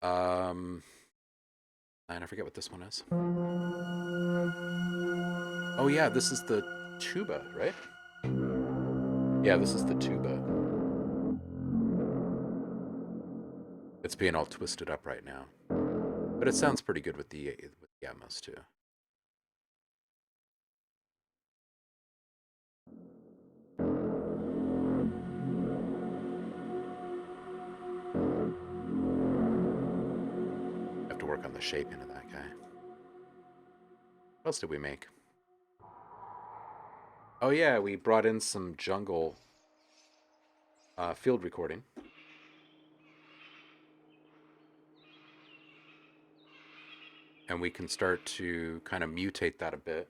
And I forget what this one is. Oh yeah, this is the tuba, right? Yeah, this is the tuba. It's being all twisted up right now, but it sounds pretty good with the Atmos too. Have to work on the shaping of that guy. What else did we make? Oh yeah, we brought in some jungle field recording. And we can start to kind of mutate that a bit.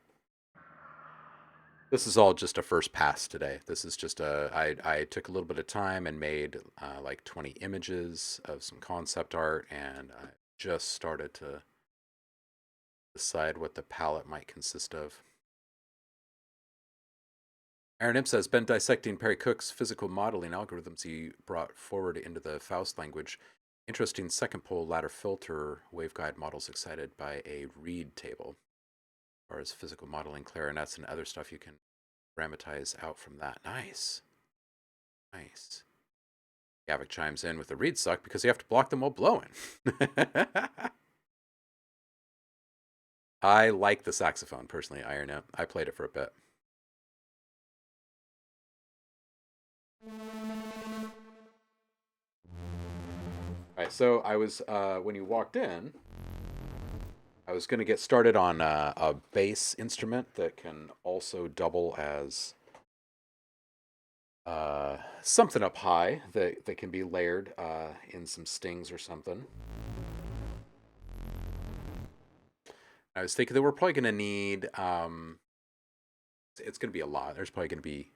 This is all just a first pass today. This is just I took a little bit of time and made like 20 images of some concept art, and I just started to decide what the palette might consist of. Aaron Imp says, been dissecting Perry Cook's physical modeling algorithms he brought forward into the Faust language. Interesting second pole ladder filter waveguide models excited by a read table. As far as physical modeling, clarinets, and other stuff you can parameterize out from that. Nice. Nice. Gavik chimes in with the reed suck because you have to block them while blowing. I like the saxophone, personally, Iron It. I played it for a bit. Alright, so I was, when you walked in, I was going to get started on a bass instrument that can also double as something up high that can be layered in some stings or something. I was thinking that we're probably going to need, it's going to be a lot. There's probably going to be,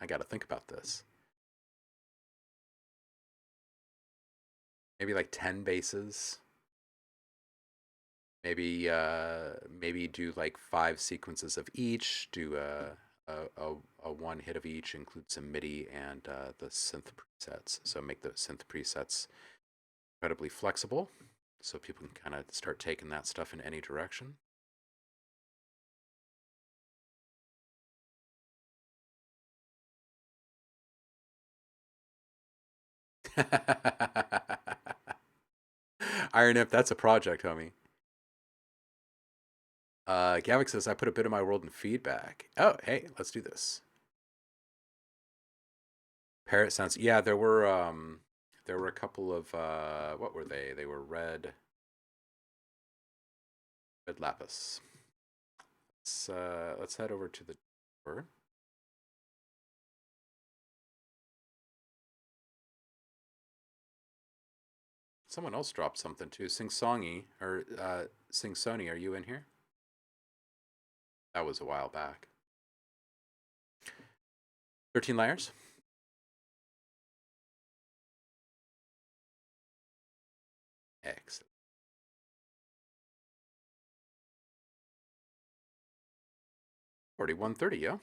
I got to think about this. Maybe like 10 basses. Maybe do like 5 sequences of each. Do a one hit of each. Include some MIDI and the synth presets. So make the synth presets incredibly flexible, so people can kind of start taking that stuff in any direction. Iron Imp, that's a project, homie. Gavik says, I put a bit of my world in feedback. Oh, hey, let's do this. Parrot sounds, yeah, there were There were a couple of what were they? They were red lapis. Let's head over to the door. Someone else dropped something too. Sing Songy or Sing Sony, are you in here? That was a while back. 13 layers. Excellent. 4130, yo.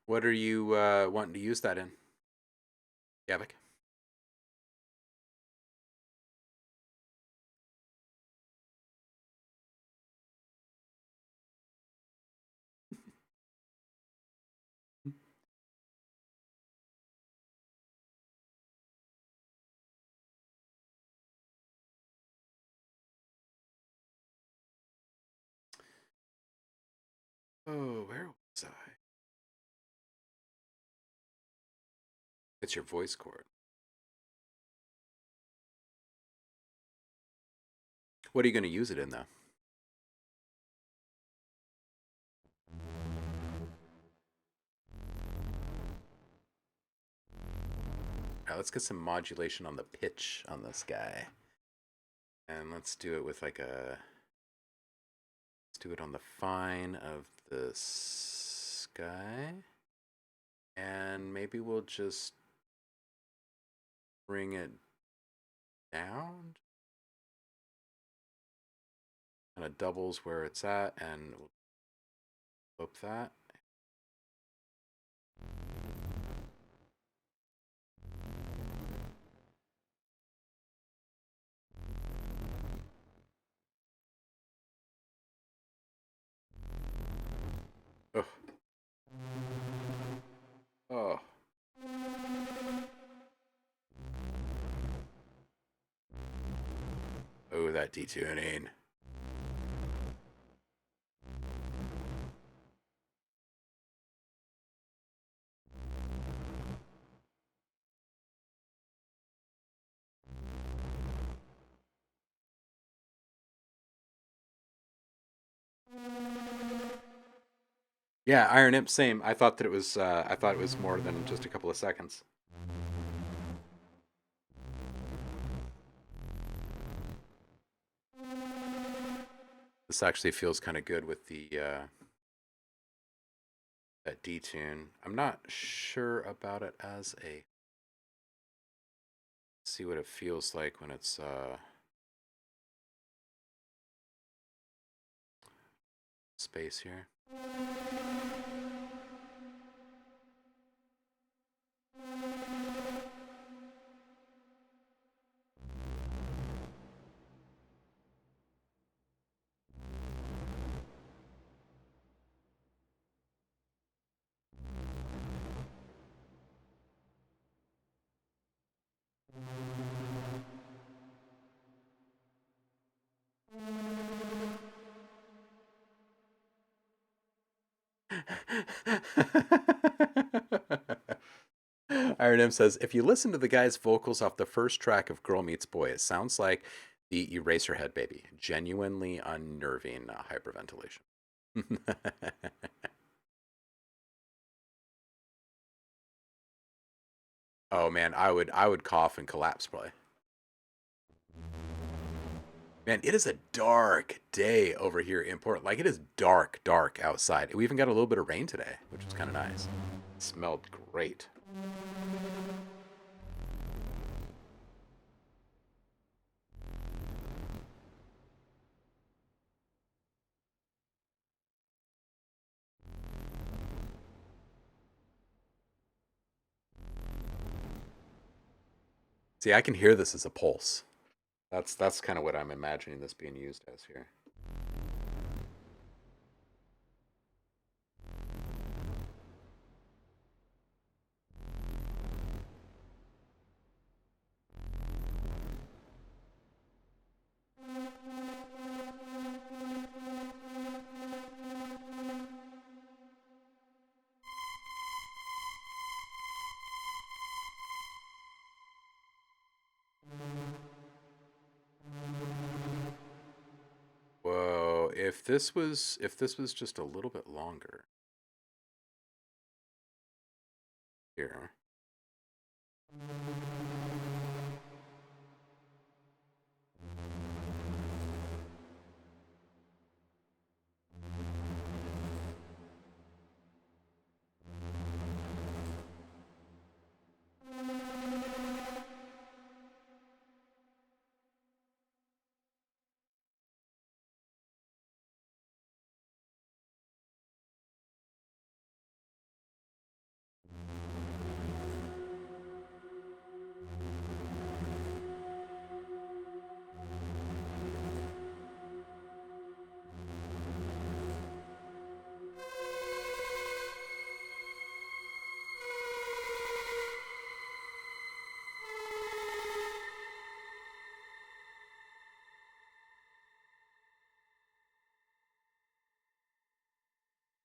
What are you wanting to use that in? Gavik? Oh, where was I? It's your voice cord. What are you going to use it in, though? All right, let's get some modulation on the pitch on this guy. And let's do it with like a... Let's do it on the fine of the sky. And maybe we'll just bring it down. Kind of doubles where it's at, and we'll flip that. Oh. Oh. Oh, that detuning. Yeah, Iron Imp, same. I thought that it was. I thought it was more than just a couple of seconds. This actually feels kind of good with the that detune. I'm not sure about it as a. See what it feels like when it's space here. Iron M says, if you listen to the guy's vocals off the first track of Girl Meets Boy, it sounds like the Eraserhead baby. Genuinely unnerving hyperventilation. Oh man, I would cough and collapse probably. Man, it is a dark day over here in Portland. Like it is dark, dark outside. We even got a little bit of rain today, which was kind of nice. It smelled great. See, I can hear this as a pulse. That's kind of what I'm imagining this being used as here. Whoa, if this was just a little bit longer here.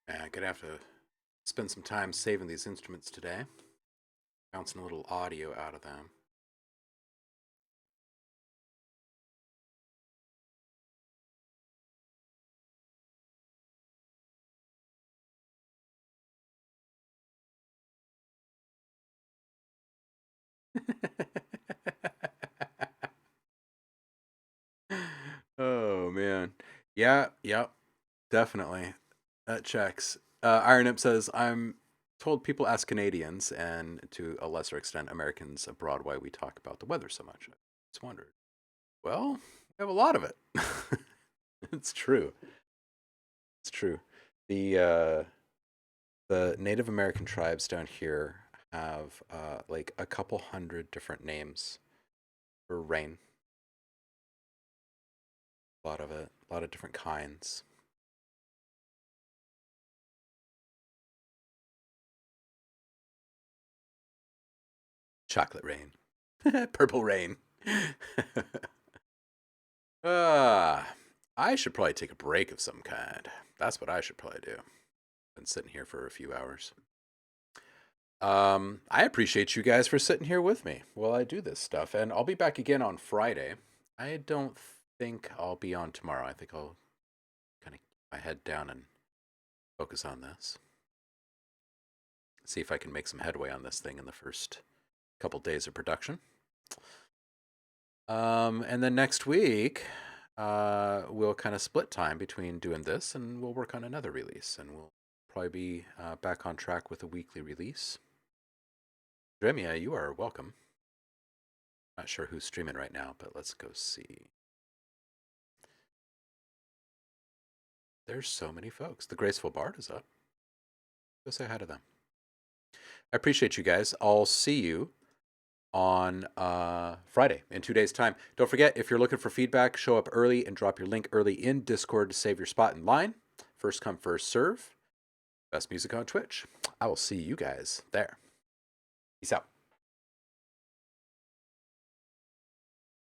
I'm gonna have to spend some time saving these instruments today, bouncing a little audio out of them. Oh man. Yeah, yep, definitely. That checks. Iron Imp says, I'm told people ask Canadians and to a lesser extent Americans abroad why we talk about the weather so much. I just wondered. Well, we have a lot of it. It's true. It's true. The uh the Native American tribes down here have like a couple hundred different names for rain. A lot of it, a lot of different kinds. Chocolate rain, purple rain. uh, I should probably take a break of some kind. That's what I should probably do. Been sitting here for a few hours. I appreciate you guys for sitting here with me while I do this stuff, and I'll be back again on Friday. I don't think I'll be on tomorrow. I think I'll kind of keep my head down and focus on this. See if I can make some headway on this thing in the first couple days of production. And then next week, we'll kind of split time between doing this and we'll work on another release. And we'll probably be back on track with a weekly release. Dremia, you are welcome. Not sure who's streaming right now, but let's go see. There's so many folks. The Graceful Bard is up. Go say hi to them. I appreciate you guys. I'll see you on Friday in 2 days' time. Don't forget, if you're looking for feedback, show up early and drop your link early in Discord to save your spot in line. First come, first serve. Best music on Twitch. I will see you guys there. Peace out.